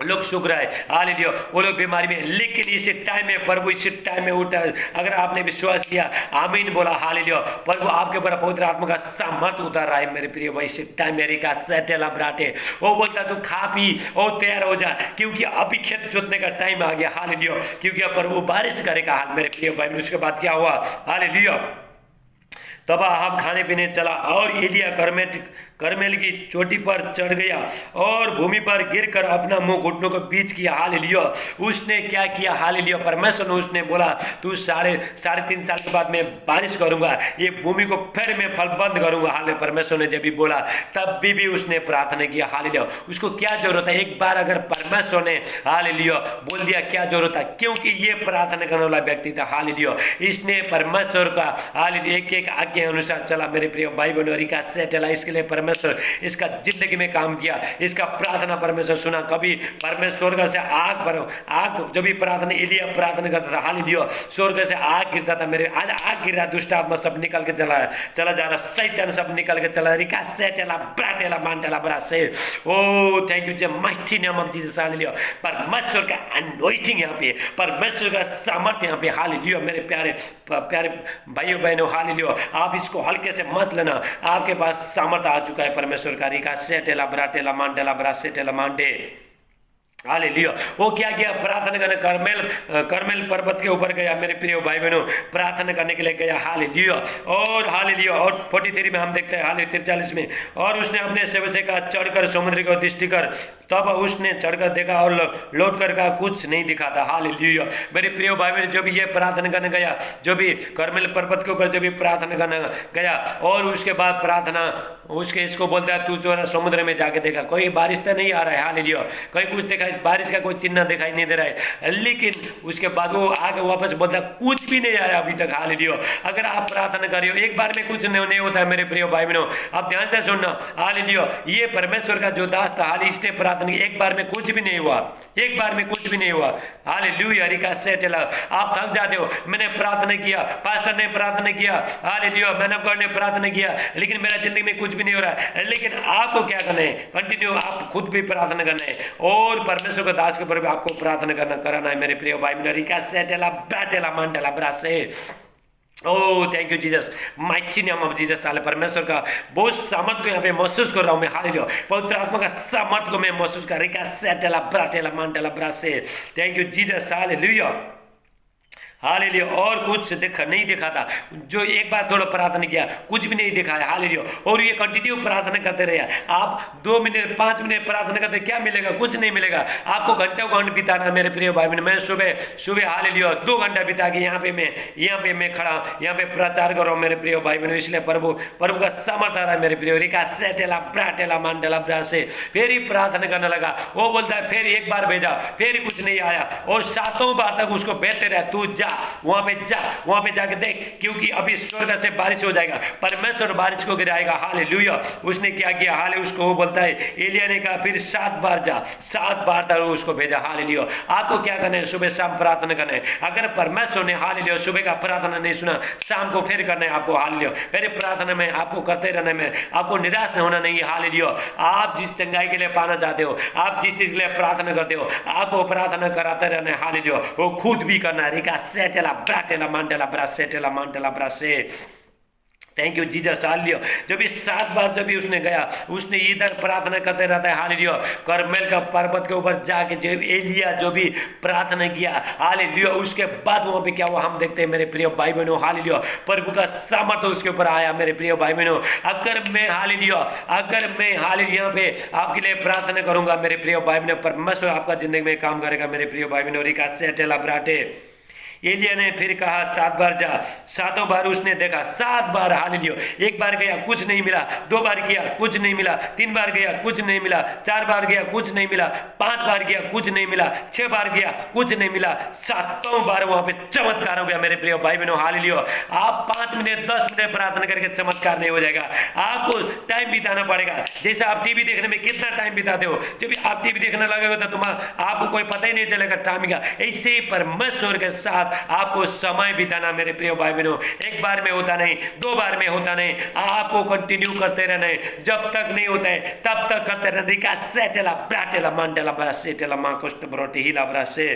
लोग सूख रहा है, हालेलुया, वो लोग बीमारी में, लेकिन इसी टाइम में प्रभु इसी टाइम में उठा, अगर आपने विश्वास किया, आमीन बोला, हालेलुया, प्रभु आपके ऊपर पवित्र आत्मा का सामर्थ उतर रहा है मेरे प्रिय भाई। इसी टाइम मेरी का सेटेला ब्राटे, वो बोलता तू खा पी और तैयार हो जा, क्योंकि अभी खेत जोतने का टाइम आ गया, हालेलुया, क्योंकि प्रभु बारिश करेगा। हाल मेरे प्रिय भाई, उसके बाद क्या हुआ, हालेलुया, तब आहाब खाने पीने चला और एलिया करमेल की चोटी पर चढ़ गया और भूमि पर गिरकर अपना मुंह घुटनों को बीच किया। हालेलुया, उसने क्या किया, हालेलुया, परमेश्वर ने उसने बोला तू साढ़े 3.5 साल के बाद मैं बारिश करूंगा, ये भूमि को फिर मैं फल बंद करूंगा। हाले परमेश्वर ने जब भी बोला तब भी उसने प्रार्थना किया। हालेलुया, उसको क्या जरूरत है, एक बार अगर परमेश्वर ने हालेलुया बोल दिया, क्या जरूरत है, क्योंकि ये प्रार्थना करने वाला व्यक्ति था। हालेलुया, इसने परमेश्वर का हालेलुया एक आज्ञा अनुसार चला मेरे प्रिय भाई बहनों, रिका से चला, इसके लिए परमेश्वर इसका जिंदगी में काम किया, इसका प्रार्थना परमेश्वर सुना। कभी परमेश्वर स्वर्ग से आग जो भी प्रार्थना एलिया प्रार्थना करता था, हालेलुया, स्वर्ग से आग गिरता था, मेरे आज आग गिर रहा, दुष्ट आत्मा सब निकल के चला जा रहा, शैतान सब निकल के चला, रिका सेटेला ब्राटेला मांटेला बड़ा से। Oh thank you the mighty name of Jesus, hallelujah, परमेश्वर का अनॉइंटिंग यहाँ पे, परमेश्वर का सामर्थ्य यहाँ पे, हालेलुया, मेरे प्यारे प्यारे भाइयों बहनों, हालेलुया, आप इसको हल्के से मत लेना, आपके पास सामर्थ्य आ चुका है परमेश्वर का। रिका सेटेला ब्राटेला मांटेला ब्रा सेटेला मांडे, हालेलुया। वो क्या किया, प्रार्थना करने करमेल पर्वत के ऊपर गया मेरे प्रिय भाई बहनों, प्रार्थना करने के लिए गया। हालेलुया, और 43 में हम देखते हैं, हालेलुया 43 में, और उसने अपने सेवक से कहा चढ़कर समुद्र को दृष्टि कर, तब उसने चढ़कर देखा और लौट कर कहा कुछ नहीं दिखा था। हालेलुया, मेरे प्रिय भाई बहन, जो भी ये प्रार्थना करने गया, जो भी करमेल पर्वत के ऊपर जो भी प्रार्थना करने गया, और उसके बाद प्रार्थना उसके इसको बोलता है तू जो है समुद्र में जाके देखा, कोई बारिश तो नहीं आ रहा है, हालेलुया, कोई कुछ देखा, बारिश का कोई चिन्ह दिखाई नहीं दे रहा है, लेकिन उसके बाद वो आगे वापस बोलता कुछ भी नहीं आया अभी तक। हालेलुया, अगर आप प्रार्थना कर रहे हो, एक बार में कुछ नहीं होता है मेरे प्रिय भाई बहनों, आप ध्यान से सुनना। हालेलुया, ये परमेश्वर का जो दास था, हाल इसने प्रार्थना की, एक बार में कुछ भी नहीं हुआ, एक बार में कुछ भी नहीं हुआ। हालेलुया, रिका से चला, आप थक जाते हो, मैंने प्रार्थना किया, पास्टर ने प्रार्थना किया, हालेलुया, मैन ऑफ गॉड ने प्रार्थना किया, लेकिन मेरा जिंदगी में कुछ भी नहीं हो रहा है, लेकिन आपको क्या करना है, कंटिन्यू आप खुद भी प्रार्थना करना है, और परमेश्वर के दास के ऊपर भी आपको प्रार्थना कराना है मेरे प्रिय भाई बहनों। रिका से चला बैटेला मांटेला ब्रा से। Oh thank you Jesus, mighty name of Jesus, साले परमेश्वर का बहुत सामर्थ को यहाँ पे महसूस कर रहा हूँ मैं। हालेलुया, पवित्र आत्मा का सामर्थ को मैं महसूस कर, रिका से चला ब्राटेला मांटेला ब्रा से। Thank you Jesus, hallelujah, hallelujah, और कुछ नहीं दिखा था, जो एक बार थोड़ा प्रार्थना किया कुछ भी नहीं दिखा है। हालेलुया, और ये कंटिन्यू प्रार्थना करते रहे, आप 2 मिनट 5 मिनट प्रार्थना करते, क्या मिलेगा, कुछ नहीं मिलेगा, आपको घंटों घंटे बिताना मेरे प्रिय भाई बहन। मैं सुबह हालेलुया 2 घंटा बिता के यहाँ पे मैं खड़ा, यहाँ पे प्रचार कर रहा हूँ मेरे प्रिय भाई बहन, इसलिए प्रभु का सामर्थ्य आ रहा है मेरे प्रिय। रिका सेटेला ब्राटेला मांडेला ब्रा से फिर ही प्रार्थना करने लगा, वो बोलता है फिर एक बार भेजा, फिर कुछ नहीं आया, और 7वां बार तक उसको भेजते रहे, तू जा वहां पे जाके देख, क्योंकि अभी स्वर्ग से बारिश हो जाएगा, परमेश्वर बारिश को गिराएगा। हालेलुया, उसने क्या किया, हाले उसको वो बोलता है, एलिया ने कहा फिर 7 बार जा, 7 बार तक उसको भेजा। हालेलुया, आपको क्या करना है, सुबह शाम प्रार्थना करना है। अगर परमेश्वर ने हालेलुया सुबह का प्रार्थना नहीं सुना, शाम को फिर करना है आपको। हालेलुया, फिर प्रार्थना में आपको करते रहना में, आपको निराश होना नहीं है। हालेलुया, आप जिस चंगाई के लिए पाना चाहते हो, आप जिस चीज के लिए प्रार्थना करते हो, आपको प्रार्थना कराते रहना है। हालेलुया, वो खुद भी करना है। रिका सेटेला ब्राटेला मांटेला ब्रा सेटेला मांटेला ब्रा से। थैंक यू जीसस, हालेलुया, जब भी 7 बार जब भी उसने गया, उसने इधर प्रार्थना करते रहता है। हालेलुया, करमेल का पर्वत के ऊपर जाके जो एलिया जो भी प्रार्थना किया, हालेलुया, उसके बाद वहां पे क्या हुआ हम देखते हैं मेरे प्रिय भाई बहनों। हालेलुया, प्रभु का सामर्थ्य उसके ऊपर आया मेरे प्रिय भाई बहनों। अगर मैं हालेलुया यहाँ पे आपके लिए प्रार्थना करूंगा मेरे प्रिय भाई बहनों, परमेश्वर आपका जिंदगी में काम करेगा मेरे प्रिय भाई बहनों। रिका सेटेला ब्राटे, एलिया ने फिर कहा 7 बार जा, 7वां बार उसने देखा, 7 बार, हालेलुया, एक बार गया कुछ नहीं मिला, 2 बार किया कुछ नहीं मिला, 3 बार गया कुछ नहीं मिला, 4 बार गया कुछ नहीं मिला, 5 बार गया कुछ नहीं मिला, 6 बार गया कुछ नहीं मिला, 7वां बार वहां पे चमत्कार हो गया मेरे प्रिय भाई बहनों। हालेलुया, आप 5 मिनट 10 मिनट प्रार्थना करके चमत्कार नहीं हो जाएगा, आपको टाइम बिताना पड़ेगा। जैसे आप टीवी देखने में कितना टाइम बिताते हो, जब भी आप टीवी देखने लगे हो तो आपको कोई पता ही नहीं चलेगा टाइम का, ऐसे ही परमेश्वर के साथ साथ आपको समय बिताना मेरे प्रिय भाई बहनों। एक बार में होता नहीं, 2 बार में होता नहीं, आपको कंटिन्यू करते रहना है। जब तक नहीं होता है तब तक करते रहना। रिका सेटेला ब्राटेला मांडेला ब्रा सेटेला मांकोस्ट ब्रोटी हिला ब्रा से।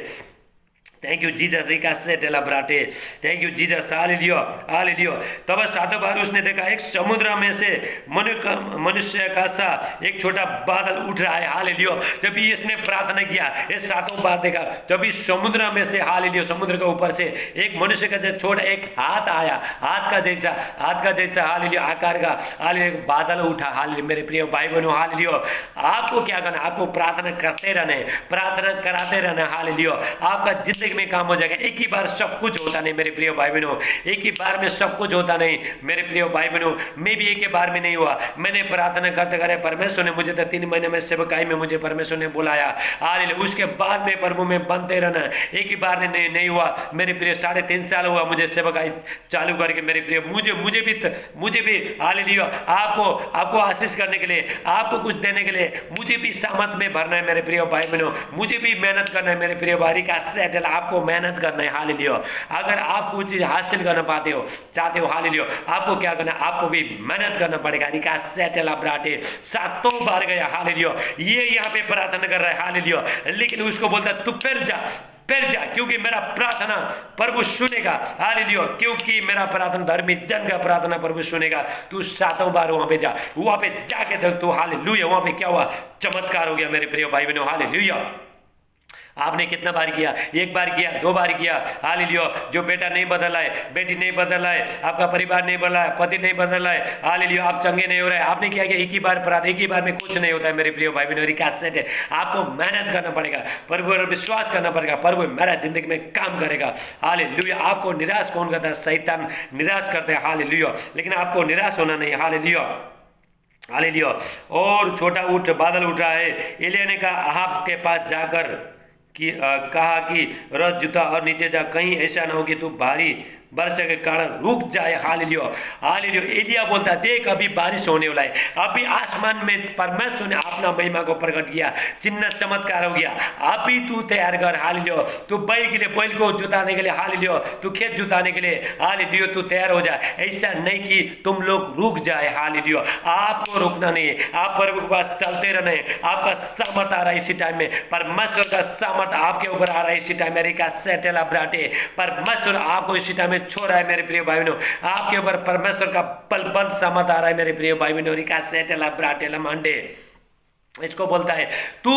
Thank you Jesus. रिका सेटेला ब्राटे। Thank you Jesus. Hallelujah hallelujah. तब सातों बार उसने देखा एक समुद्र में से मनुष्य का सा एक छोटा बादल उठ रहा है। हालेलुया। जब भी इसने प्रार्थना किया, ये सातों बार देखा, जब भी समुद्र में से, हालेलुया, समुद्र के ऊपर से एक मनुष्य का जैसा छोटा एक हाथ आया, हाथ का जैसा हालेलुया आकार का, हालेलुया, बादल उठा। हालेलुया मेरे प्रिय भाई बहनों, हालेलुया। आपको क्या करना? आपको प्रार्थना करते रहना है, प्रार्थना कराते रहना। हालेलुया। आपका जिंदगी में काम हो जाएगा। एक ही बार सब कुछ होता नहीं मेरे प्रिय भाई बहनों, एक ही बार में सब कुछ होता नहीं मेरे प्रिय भाई बहनों। मैं भी एक ही बार में नहीं हुआ। मैंने प्रार्थना करते करे, परमेश्वर ने मुझे तो 3 महीने में सेवकाई में मुझे परमेश्वर ने बुलाया। हालेलुया। उसके बाद में प्रभु में बनते रहना। एक ही बार में नहीं हुआ मेरे प्रिय। 3.5 साल हुआ मुझे सेवकाई चालू करके मेरे प्रिय। मुझे भी हालेलुया आपको आशीष करने के लिए, आपको कुछ देने के लिए मुझे भी सामर्थ में भरना है मेरे प्रिय भाई बहनों। मुझे भी मेहनत करना है मेरे प्रिय भाई का सेटल। आपको मेहनत करना है। हालेलुया। अगर आप कुछ चीज हासिल करना चाहते हो, हालेलुया, आपको क्या करना? आपको भी मेहनत करना पड़ेगा। रिका सेटल अपराटे 7 बार गया। हालेलुया। ये यहाँ पे प्रार्थना कर रहा है। हालेलुया। लेकिन उसको बोलता तू फिर जा, क्योंकि मेरा प्रार्थना प्रभु सुनेगा। हालेलुया। क्योंकि मेरा प्रार्थना धर्मी जन का प्रार्थना प्रभु सुनेगा। तू 7 बार वहां पे जा, वहां पे जाके देख तू। हालेलुया। वहां पे क्या हुआ? चमत्कार हो गया मेरे प्रिय भाई बहनों। हालेलुया। आपने कितना बार किया? 1 बार किया, 2 बार किया। हालेलुया। जो बेटा नहीं बदला है, बेटी नहीं बदला है, आपका परिवार नहीं बदला है, पति नहीं बदला है, हालेलुया, आप चंगे नहीं हो रहे, आपने क्या किया? एक ही बार प्रार्थना, एक ही बार में कुछ नहीं होता है मेरे प्रिय भाई बहनों। रिकासेट है। आपको मेहनत करना पड़ेगा, प्रभु पर विश्वास करना पड़ेगा। प्रभु मेरा जिंदगी में काम करेगा। हालेलुया। आपको निराश कौन करता है? शैतान निराश करता है। हालेलुया। लेकिन आपको निराश होना नहीं। Hallelujah hallelujah. और छोटा बादल उठ रहा है। एलिय्याह ने कहा अहाब के पास जाकर कहा कि रथ जूता और नीचे जा, कहीं ऐसा ना हो कि तू भारी वर्षा के कारण रुक जाए। Hallelujah hallelujah. एलिय्याह बोलता देख अभी बारिश होने वाला है, अभी आसमान में परमेश्वर ने अपना महिमा को प्रकट किया, चिन्ह चमत्कार हो गया, अभी तू तैयार कर। हालेलुया। तू बैल के लिए, बैल को जुताने के लिए, हालेलुया, तू खेत जुताने के लिए, हालेलुया, तू तैयार हो जाए। ऐसा नहीं कि तुम लोग रुक जाए। हालेलुया। आपको रुकना नहीं है, आप प्रभु के पास चलते रहना है। आपका सामर्थ आ रहा है इसी टाइम में, परमेश्वर का सामर्थ आपके ऊपर आ रहा है इसी टाइम में। रिका सेटेला ब्राटे, परमेश्वर आपको इसी टाइम में छो रहा है मेरे प्रिय भाई बहनों। आपके ऊपर परमेश्वर का बलबंद सामर्थ आ रहा है मेरे प्रिय भाई बहनों। रिका सेटेला ब्राटेला मांडे, इसको बोलता है तू,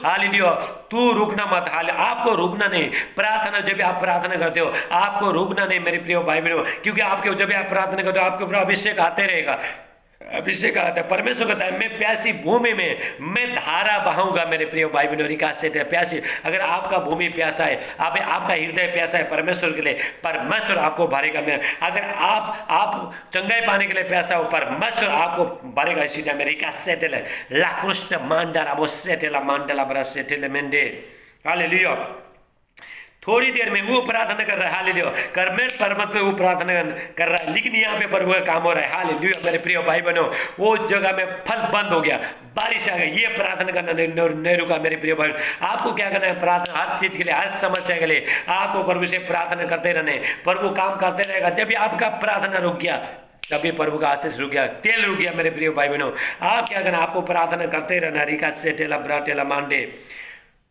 हालेलुया, तू रुकना मत। आपको रुकना नहीं। प्रार्थना, जब आप प्रार्थना करते हो आपको रुकना नहीं मेरे प्रिय भाई बहनों, क्योंकि आपके जब आप प्रार्थना करते हो आपके ऊपर अभिषेक आते रहेगा। अभिषेक आता है। परमेश्वर कहता है मैं प्यासी भूमि में मैं धारा बहाऊंगा मेरे प्रिय भाई बहनों। रिका से प्यासी, अगर आपका भूमि प्यासा है, आपका हृदय प्यासा है परमेश्वर के लिए, परमेश्वर आपको भरेगा। मैं अगर आप चंगाई पाने के लिए प्यासा हो, परमेश्वर आपको भरेगा इसी टाइम में। रिका सेटेल लाखुष्ट मांडारा वो सेटेला मांडला बरा सेटेल मेंडे। हालेलुया। थोड़ी देर में वो प्रार्थना कर रहा है। हालेलुया। कर्मेल पर्वत पे वो प्रार्थना कर रहा है, लेकिन यहाँ पे प्रभु का काम हो रहा है। हालेलुया मेरे प्रिय भाई बहनों। वो जगह में फल बंद हो गया, बारिश आ गई। ये प्रार्थना करना नहीं रुका मेरे प्रिय भाई। आपको क्या करना है? प्रार्थना हर चीज के लिए, हर समस्या के लिए आपको प्रभु से प्रार्थना करते रहने। प्रभु काम करते रहेगा। जब भी आपका प्रार्थना रुक गया तभी प्रभु का आशीष रुक गया, तेल रुक गया मेरे प्रिय भाई बहनों। आप क्या करना? आपको प्रार्थना करते रहना। रिका सेटेला ब्राटेला मांडे।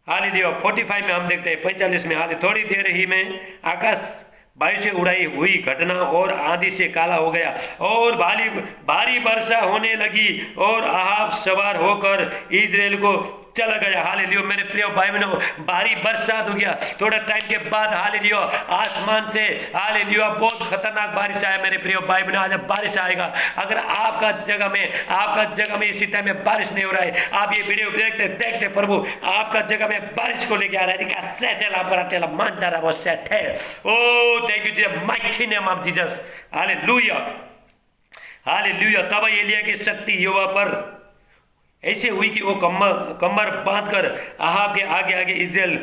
हालेलुया। 45 में हम देखते हैं, 45 में, हाले थोड़ी देर ही में आकाश वायु से उड़ाई हुई घटना और आंधी से काला हो गया और भारी वर्षा होने लगी और अहाब सवार होकर इजराइल को चला गया। हालेलुया मेरे प्रिय भाई बहनों। भारी बरसात हो गया। थोड़ा टाइम के बाद हालेलुया आसमान से, हालेलुया, बहुत खतरनाक बारिश आया मेरे प्रिय भाई बहनों। आज बारिश आएगा। अगर आपका जगह में इसी टाइम में बारिश नहीं हो रहा है, आप ये वीडियो देखते प्रभु आपका जगह में बारिश को लेके आ रहा है। सेटेला पराटेला मांडारा वो सेट है। Oh thank you Jesus, mighty name of Jesus. Hallelujah hallelujah. तब एलिय्याह की शक्ति युवा पर ऐसे हुई कि वो कमर बांधकर अहाब के आगे आगे इजराइल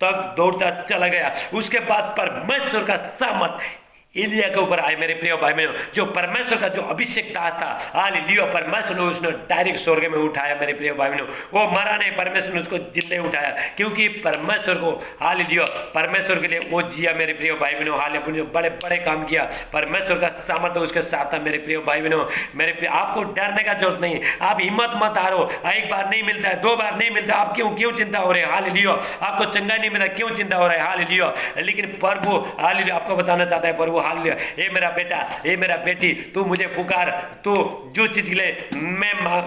तक दौड़ता चला गया। उसके बाद परमेश्वर का सामर्थ एलिया के ऊपर आए मेरे प्रिय भाई बहनों, जो परमेश्वर का जो अभिषेक दास था, हालेलुया, परमेश्वर ने उसने डायरेक्ट स्वर्ग में उठाया मेरे प्रिय भाई बहनों। वो मरा नहीं, परमेश्वर ने उसको जिंदे उठाया, क्योंकि परमेश्वर को, हालेलुया, परमेश्वर के लिए वो जिया मेरे प्रिय भाई बहनों, हालेलुया, बड़े बड़े काम किया, परमेश्वर का सामर्थ्य उसके साथ था मेरे प्रिय भाई बहनों। मेरे प्रिय, आपको डरने का जरूरत नहीं, आप हिम्मत मत हारो। एक बार नहीं मिलता है, दो बार नहीं मिलता, आप क्यों चिंता हो रहे हैं, हालेलुया, आपको चंगा नहीं मिला, क्यों चिंता हो रहा है, हालेलुया। लेकिन प्रभु, हालेलुया, आपको बताना चाहता है प्रभु, हालेलुया, ए मेरा बेटा, ए मेरा बेटी, तू मुझे पुकार, तू जो चीज के लिए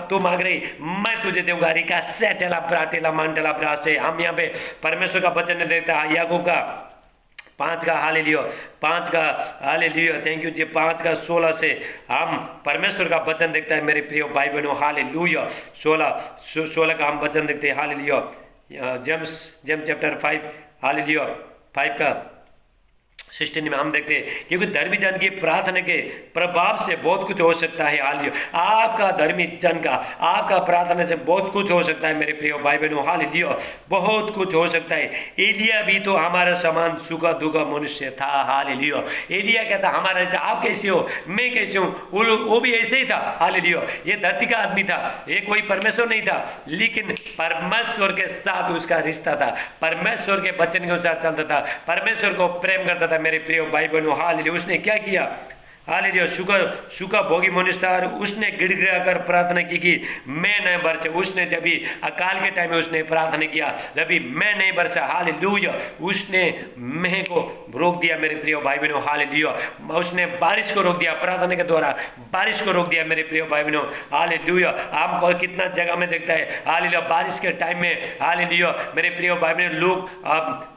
तू मांग रही, मैं तुझे दूंगा। रिका सेटेला ब्राटेला मांटेला ब्रासे। हम यहाँ पे परमेश्वर का वचन देता है याकूब का 5 का, हालेलुया, 5 का, हालेलुया, थैंक यू जी, 5 का 16 से हम परमेश्वर का वचन देखता है मेरे प्रिय भाई बहनों, हालेलुया। 16 का हम वचन देखते हैं, हालेलुया। जेम्स चैप्टर 5, हालेलुया, 5 का 16 में हम देखते हैं, क्योंकि धर्मी जन की प्रार्थना के प्रभाव से बहुत कुछ हो सकता है, हालेलुया। आपका धर्मी जन का, आपका प्रार्थना से बहुत कुछ हो सकता है मेरे प्रिय भाई बहनों, हालेलुया, बहुत कुछ हो सकता है। एलिया भी तो हमारा समान सुखा दुखा मनुष्य था, हालेलुया। एलिया कहता हमारा, आप कैसे हो, मैं कैसे हूँ, वो भी ऐसे ही था, हालेलुया। ये धरती का आदमी था, ये कोई परमेश्वर नहीं था, लेकिन परमेश्वर के साथ उसका रिश्ता था, परमेश्वर के वचन के अनुसार चलता था, परमेश्वर को प्रेम करता था मेरे प्रिय भाई बहनों, हालेलुया। उसने क्या किया, हालेलुया, सूखा भोगी मनुष्य था, और उसने गिड़गिड़ा कर प्रार्थना की कि मैं नहीं बरसे। उसने जब भी अकाल के टाइम में उसने प्रार्थना किया, जब भी मैं नहीं बरसा, हालेलुया, उसने मेह को रोक दिया मेरे प्रिय भाई बहनों, हालेलुया। उसने बारिश को रोक दिया, प्रार्थना के द्वारा बारिश को रोक दिया मेरे प्रिय भाई बहनों, हालेलुया। आपको कितना जगह में देखता है, हालेलुया, बारिश के टाइम में, हालेलुया, मेरे प्रिय भाई बहनों, लोग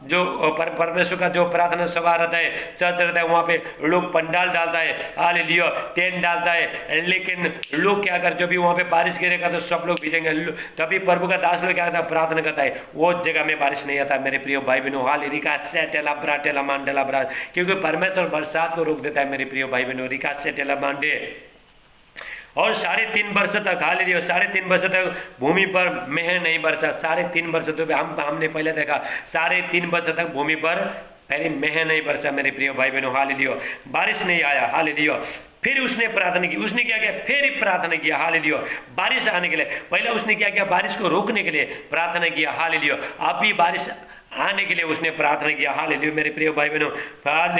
जो परमेश्वर का जो प्रार्थना सभा रहता है, चर्च रहता है, वहाँ पे लोग पंडाल डालता है, हालेलुया, टेंट डालता है, लेकिन लोग क्या कर, जब भी वहाँ पे बारिश गिरेगा तो सब लोग भीजेंगे, तभी प्रभु का दास लोग क्या करता है, प्रार्थना करता है, वो जगह में बारिश नहीं आता मेरे प्रिय भाई बहनों, हालेलुया। सेटेला ब्राटेला मांडेला ब्रा, क्योंकि परमेश्वर बरसात को रोक देता है मेरे प्रिय भाई बहनों, रिका सेटेला मांडे। और 3.5 वर्ष तक, हालेलुया, 3.5 वर्ष तक भूमि पर मेह नहीं बरसा, 3.5 वर्ष तक हमने पहले देखा, 3.5 वर्ष तक भूमि पर पहले मेह नहीं बरसा मेरे प्रिय भाई बहनों, हालेलुया, बारिश नहीं आया, हालेलुया। फिर उसने प्रार्थना की, उसने क्या किया, फिर ही प्रार्थना किया, हालेलुया, बारिश आने के लिए। पहले उसने क्या किया, बारिश को रोकने के लिए प्रार्थना किया, हालेलुया। अब भी बारिश आने के लिए उसने प्रार्थना किया, हालेलुया, मेरे प्रिय भाई बहनों।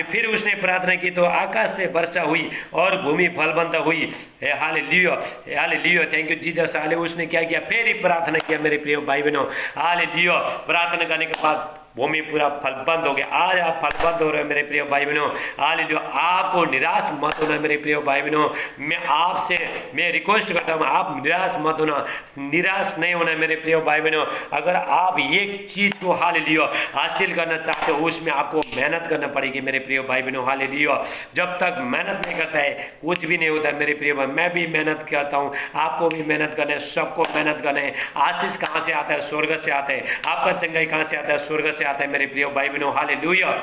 फिर उसने प्रार्थना की तो आकाश से वर्षा हुई और भूमि फलवंत हुई, hallelujah, hallelujah, thank you Jesus, hallelujah. उसने क्या किया, फिर ही प्रार्थना किया मेरे प्रिय भाई बहनों, हालेलुया। प्रार्थना करने के बाद भूमि पूरा फलबंद हो गया। आज आप फलबंद हो रहे हैं मेरे प्रिय भाई बहनों, हालेलुया। आपको निराश मत होना मेरे प्रिय भाई बहनों, मैं रिक्वेस्ट करता हूँ, आप निराश मत होना, निराश नहीं होना मेरे प्रिय भाई बहनों। अगर आप एक चीज को, हालेलुया, हासिल करना चाहते हो, उसमें आपको मेहनत करना पड़ेगी मेरे प्रिय भाई बहनों, हालेलुया। जब तक मेहनत नहीं करता है कुछ भी नहीं होता है मेरे प्रिय भाई। मैं भी मेहनत करता हूँ, आपको भी मेहनत करना है, सबको मेहनत करना है। आशीष कहाँ से आता है, स्वर्ग से आता है। आपका चंगाई कहाँ से आता है, स्वर्ग से आता है मेरे प्रिय भाई बहनों, हालेलुया।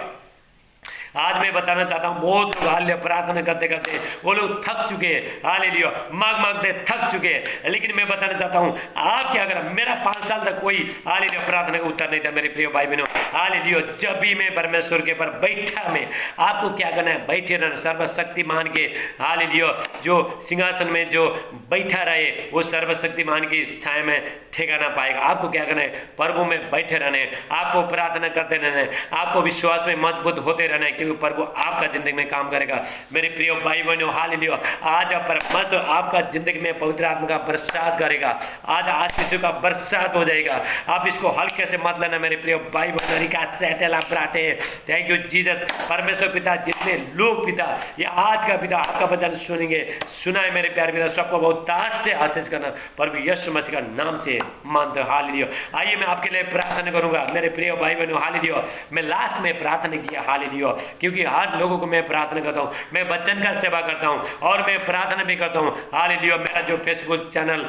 आज मैं बताना चाहता हूँ, बहुत लोग हालेलुया प्रार्थना करते करते वो लोग थक चुके हैं, हालेलुया, मांगते थक चुके हैं। लेकिन मैं बताना चाहता हूँ, आप क्या करें, मेरा 5 साल तक कोई हालेलुया प्रार्थना का उत्तर नहीं था मेरे प्रिय भाई बहनों, हालेलुया। जब भी मैं परमेश्वर के पर बैठा, में आपको क्या करना है, बैठे रहना, सर्वशक्तिमान के, हालेलुया, जो सिंहासन में जो बैठा रहे वो सर्वशक्तिमान की छाया में ठिकाना पाएगा। आपको क्या करना है, प्रभु में बैठे रहना है, आपको प्रार्थना करते रहना है, आपको विश्वास में मजबूत होते रहना है, क्योंकि प्रभु आपका जिंदगी में काम करेगा मेरे प्रिय भाई बहनों, हालेलुया। आज परमेश्वर आपका जिंदगी में पवित्र आत्मा का बरसात करेगा, आज आशीषों का बरसात हो जाएगा। आप इसको हल्के से मत लेना मेरे प्रिय भाई बहनों, का सेटेला प्राटे, थैंक यू जीसस। परमेश्वर पिता, जितने लोग पिता ये आज का पिता आपका वचन सुनेंगे, सुनाए मेरे प्यारे पिता, सबको बहुत ताज से आशीष करना प्रभु यीशु मसीह का नाम से मानते, हालेलुया। आइए मैं आपके लिए प्रार्थना करूंगा मेरे प्रिय भाई बहनों, हालेलुया। मैं लास्ट में प्रार्थना किया, हालेलुया, क्योंकि हर लोगों को मैं प्रार्थना करता हूँ, मैं बच्चन का सेवा करता हूँ और मैं प्रार्थना भी करता हूँ, हालेलुया। मेरा जो फेसबुक चैनल,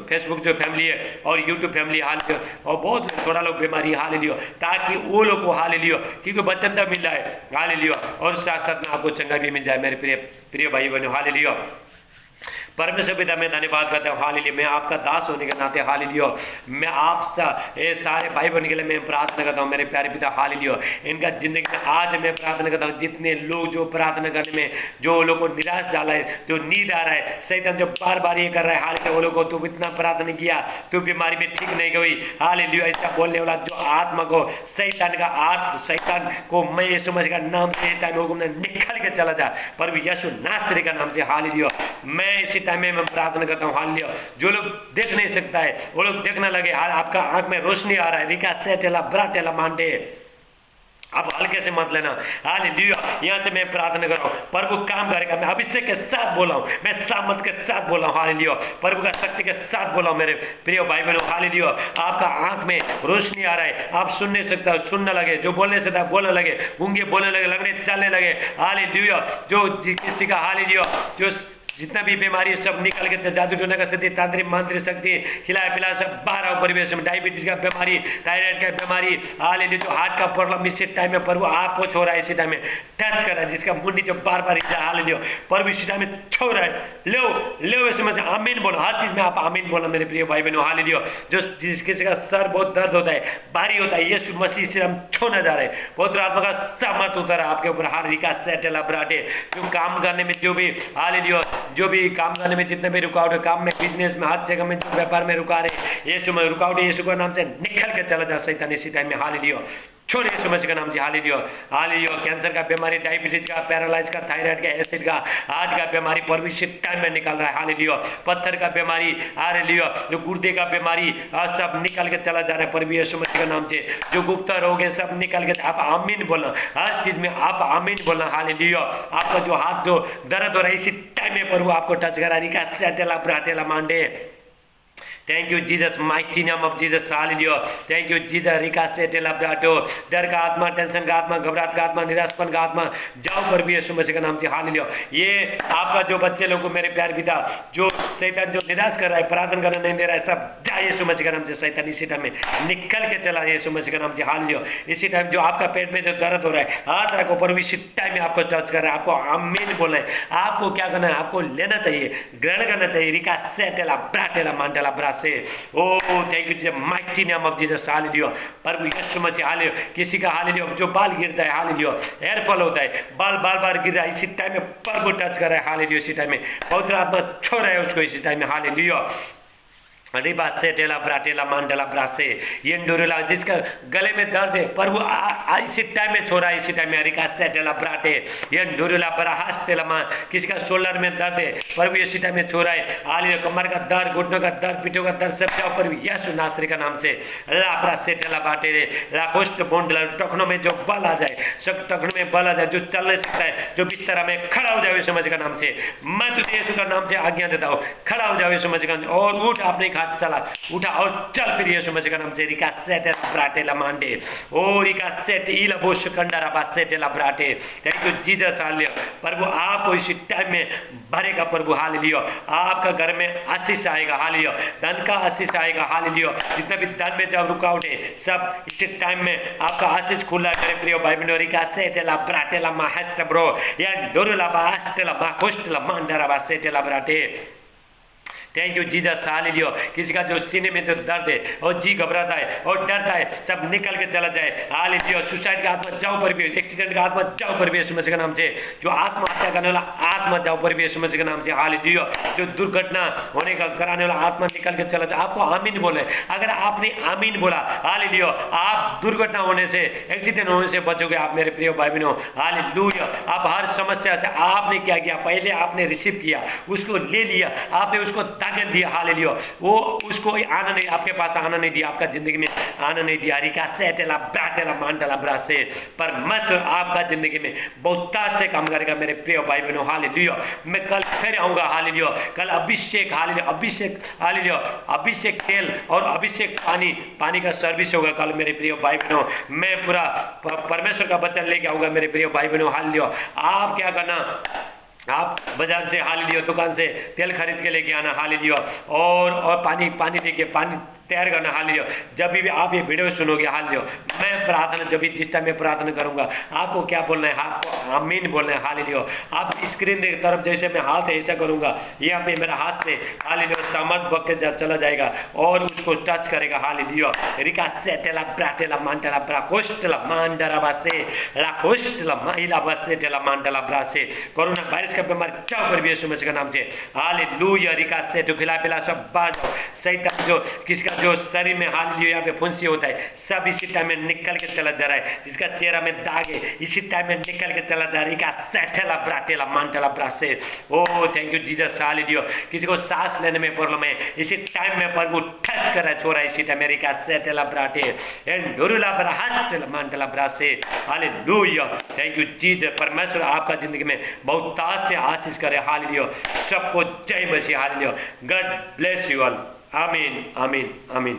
फेसबुक जो फैमिली है और यूट्यूब फैमिली, हालेलुया, और बहुत थोड़ा लोग बीमारी, हालेलुया, ताकि वो लोग को, हालेलुया, क्योंकि बच्चन तक मिल जाए, हालेलुया, और साथ साथ में आपको चंगा भी मिल जाए मेरे प्रिय भाई बहनों, हालेलुया। परमेश्वर पिता मैं धन्यवाद करता हूँ हालेलुया, मैं आपका दास होने के नाते हालेलुया, मैं आप ये सारे भाई बहन के लिए मैं प्रार्थना करता हूँ मेरे प्यारे पिता हालेलुया। इनका जिंदगी में आज मैं प्रार्थना करता हूँ जितने लोग जो प्रार्थना करने में जो लोग को निराश डाला है, जो नींद आ रहा है, शैतान जो बार बार ये कर रहा है हालेलुया, वो लोग को तुम इतना प्रार्थना किया तो बीमारी में ठीक नहीं गई हालेलुया, ऐसा बोलने वाला जो आत्मा को शैतान को मैं यीशु मसीह का नाम से टाइम हुक्म निकल के चला जा प्रभु यीशु नासरी का नाम से हालेलुया। मैं इसी टाइम में मैं प्रार्थना करता हूँ हालेलुया, जो लोग देख नहीं सकता है वो लोग देखने लगे, आपका आंख में रोशनी आ रहा है, रिका सेटेला ब्राटेला मांडे, आप हल्के से मत लेना हालेलुया। यहाँ से मैं प्रार्थना कर रहा हूँ प्रभु काम करेगा, मैं अभिषेक के साथ बोला हूँ, मैं सामर्थ के साथ बोला हूँ हालेलुया, प्रभु का शक्ति के साथ बोला हूँ मेरे प्रिय भाई बहनों हालेलुया। आपका आंख में रोशनी आ रहा है, आप सुन नहीं सकते, सुनने लगे, जो बोलने से था बोलने लगे, गूंगे बोलने लगे, लगने चलने लगे हालेलुया, जो किसी का हालेलुया जो जितना भी बीमारी सब निकल के जादू टोना का शक्ति, तांत्रिक मांत्रिक शक्ति, खिलाया पिलाया सब बाहर आओ परिवेश में, डायबिटीज का बीमारी, थायराइड का बीमारी हालेलुया, जो हार्ट का प्रॉब्लम इसी टाइम में प्रभु आपको छो रहा है, इसी टाइम में टच कर रहा है, जिसका मुंडी जो बार बार हिला हालेलुया प्रभु इसी टाइम में छो रहा है, लो इस समय से आमीन बोलो, हर चीज में आप आमीन बोलो मेरे प्रिय भाई बहनों हालेलुया। जो जिस किसी का सर बहुत दर्द होता है, भारी होता है, यीशु मसीह से हम छोड़ने जा रहे हैं, पवित्र आत्मा का सामर्थ उतर आपके ऊपर हालेलुया सेटेला ब्राटे, जो काम करने में जो भी हालेलुया, जो भी काम करने में जितने भी रुकावट है, काम में, बिजनेस में, हर जगह में जो व्यापार में रुका रहे, यीशु में रुकावट यीशु के नाम से निकल के चला जा शैतान इसी टाइम में हालेलुया, छोड़े यीशु मसीह का नाम से हालेलुया हालेलुया। कैंसर का बीमारी, डायबिटीज का, पैरालाइज का, थायराइड का, एसिड का, हार्ट का बीमारी प्रभु इसी टाइम में निकल रहा है हालेलुया, पत्थर का बीमारी हालेलुया, जो गुर्दे का बीमारी सब निकल के चला जा रहा है प्रभु यीशु मसीह का नाम से, जो गुप्त रोग है सब निकल के, आप आमीन बोलना, हर चीज में आप आमीन बोलना हालेलुया। आपका जो हाथ जो दर्द हो रहा है इसी टाइम में प्रभु आपको टच करा रही का सेटेला ब्राटेला मांडे। Thank you Jesus, mighty name of Jesus hallelujah. Thank you Jesus, रिका सेटेला ब्राटो, डर का आत्मा, टेंशन का आत्मा, घबराहट का आत्मा, निराशपन का आत्मा जाओ प्रभु यीशु मसीह के नाम से हालेलुया। ये आपका जो बच्चे लोग को मेरे प्यारे पिता, जो शैतान जो निराश कर रहा है, प्रार्थना करने नहीं दे रहा है, सब जाए यीशु मसीह के नाम से, शैतान इसी टाइम में निकल के चला यीशु मसीह के नाम से हालेलुया। इसी टाइम जो आपका पेट में जो दर्द हो रहा है, हाथ रखो प्रभु इसी टाइम में आपको टच कर रहा है, आपको आमीन बोलना है, आपको क्या करना है, आपको लेना चाहिए, ग्रहण करना चाहिए, रिका सेटेला ब्राटेला मांडेला ब्रासे। Oh thank you Jesus, mighty name of Jesus hallelujah, प्रभु यीशु मसीह हालेलुया। किसी का हालेलुया जो बाल गिरता है हालेलुया, हेयर फॉल होता है, बाल बार गिर रहा है, इसी टाइम में प्रभु टच कर रहा है हालेलुया, इसी टाइम में पवित्र आत्मा छोड़ रहा है उसको इसी टाइम में हालेलुया। रिबा सेटेला ब्राटेला मांडला ब्रासे, ये डोरेला जिसका गले में दर्द है प्रभु इसी टाइम में छोड़ा, इसी टाइम में रिका सेटेला ब्राटे, ये डोरेला ब्राहास्टेला मां, किसी का शोल्डर में दर्द है प्रभु इसी टाइम में छोड़ा है हालेलुया, कमर का दर्द, घुटनों का दर्द, पीठों का दर्द सब जाओ प्रभु यीशु नासरी का नाम से, ला ब्रा सेटेला बाटे रे ला कोष्ठ बोंडला, टखनों में जो बल आ जाए, सब टखनों में बल आ जाए, जो चल नहीं सकता है, जो बिस्तर में खड़ा हो जाए यीशु मसीह का नाम से, मैं तुझे यीशु का नाम से आज्ञा देता हूँ, खड़ा हो जाओ यीशु मसीह का नाम से, और उठ अपने चला उठा और चल फिर यीशु मसीह का नाम से, रिका सेटेला ब्राटेला मांडे, ओ रिका सेट इला बोश कंडारा बा सेटेला ब्राटे। Thank you Jesus hallelujah. प्रभु आपको इसी टाइम में भरेगा प्रभु हालेलुया, आपका घर में आशीष आएगा हालेलुया, धन का आशीष आएगा हालेलुया, जितना भी धन में जब रुकावट है सब इसी टाइम में आपका आशीष खुला है मेरे प्रिय भाई बहनों, रिका सेटेला ब्राटेला माहस्ट ब्रो या डोरेला बास्टेला माकोस्टेला मांडारा बा सेटेला ब्राटे। Thank you Jesus hallelujah. किसी का जो सीने में जो दर्द है और जी घबराता है और डरता है सब निकल के चला जाए हालेलुया। सुसाइड का आत्मा जाओ पर भी, एक्सीडेंट का आत्मा जाओ पर भी यीशु मसीह के नाम से, जो आत्महत्या करने वाला आत्मा जाओ पर भी यीशु मसीह के नाम से हालेलुया। जो दुर्घटना होने का कराने वाला आत्मा निकल के चला जाए, आपको आमीन बोले, अगर आपने आमीन बोला हालेलुया, आप दुर्घटना होने से, एक्सीडेंट होने से बचोगे आप मेरे प्रिय भाई बहनों हालेलुया। आप हर समस्या से आपने क्या किया, पहले आपने रिसीव किया, उसको ले लिया, आपने उसको ताकत दिया हालेलुया, वो उसको आना नहीं, आपके पास आना नहीं दिया, आपका जिंदगी में आना नहीं दिया, रिका सेटेला ब्राटेला मांडला ब्रासे। परमेश्वर आपका जिंदगी में बहुत से काम करेगा मेरे प्रिय भाई बहनों हालेलुया। मैं कल फिर आऊंगा हालेलुया, कल अभिषेक हालेलुया, अभिषेक हालेलुया, अभिषेक तेल और अभिषेक पानी का सर्विस होगा कल मेरे प्रिय भाई बहनों। मैं पूरा परमेश्वर का वचन लेके आऊंगा मेरे प्रिय भाई बहनों हालेलुया। आप क्या करना, आप बाजार से हालेलुया, दुकान से तेल खरीद के लेके आना हालेलुया, और पानी लेके, पानी तैयार करना। हालेलुया। जब भी आप ये वीडियो सुनोगे, हालेलुया, मैं प्रार्थना जब भी जिस टाइम में प्रार्थना करूंगा, आपको क्या बोलना है? आपको आमीन बोलना है। हालेलुया। आप स्क्रीन की तरफ जैसे मैं हाथ ऐसा करूंगा, यहाँ पे मेरा हाथ से हालेलुया समझ बक के चला जाएगा और उसको टच करेगा। हालेलुया। रिका सेटेला ब्राटेला मांडला ब्राकोस्टला मांडरा बासे लाकोस्टला महिला बासेटेला मांडला ब्रासे। कोरोना वायरस का बीमारी चाव पर भी यीशु मसीह के नाम से। हालेलुया। रिका से तो खिला पिला सब बाज शैतान जो किसका जो शरीर में हालेलुया यहाँ पे फुंसी होता है, सब इसी टाइम में निकल के चला जा रहा है। जिसका चेहरा में दाग है, इसी टाइम में निकल के चला जा रहा है। रिका सेटेला ब्राटेला मांडला ब्रासे। Oh thank you Jesus. Hallelujah. किसी को सांस लेने में प्रॉब्लम है, इसी टाइम में प्रभु टच कर रहा है, छोड़ा इसी टाइम रिका सेटेला ब्राटे एंडुरुला ब्राहस्टेला मांडला ब्रासे। हालेलुया। Thank you Jesus. परमेश्वर आपका जिंदगी में बहुत ताज से आशीष करे। हालेलुया। सबको जय मसीह। Hallelujah. God bless you all. आमीन आमीन आमीन।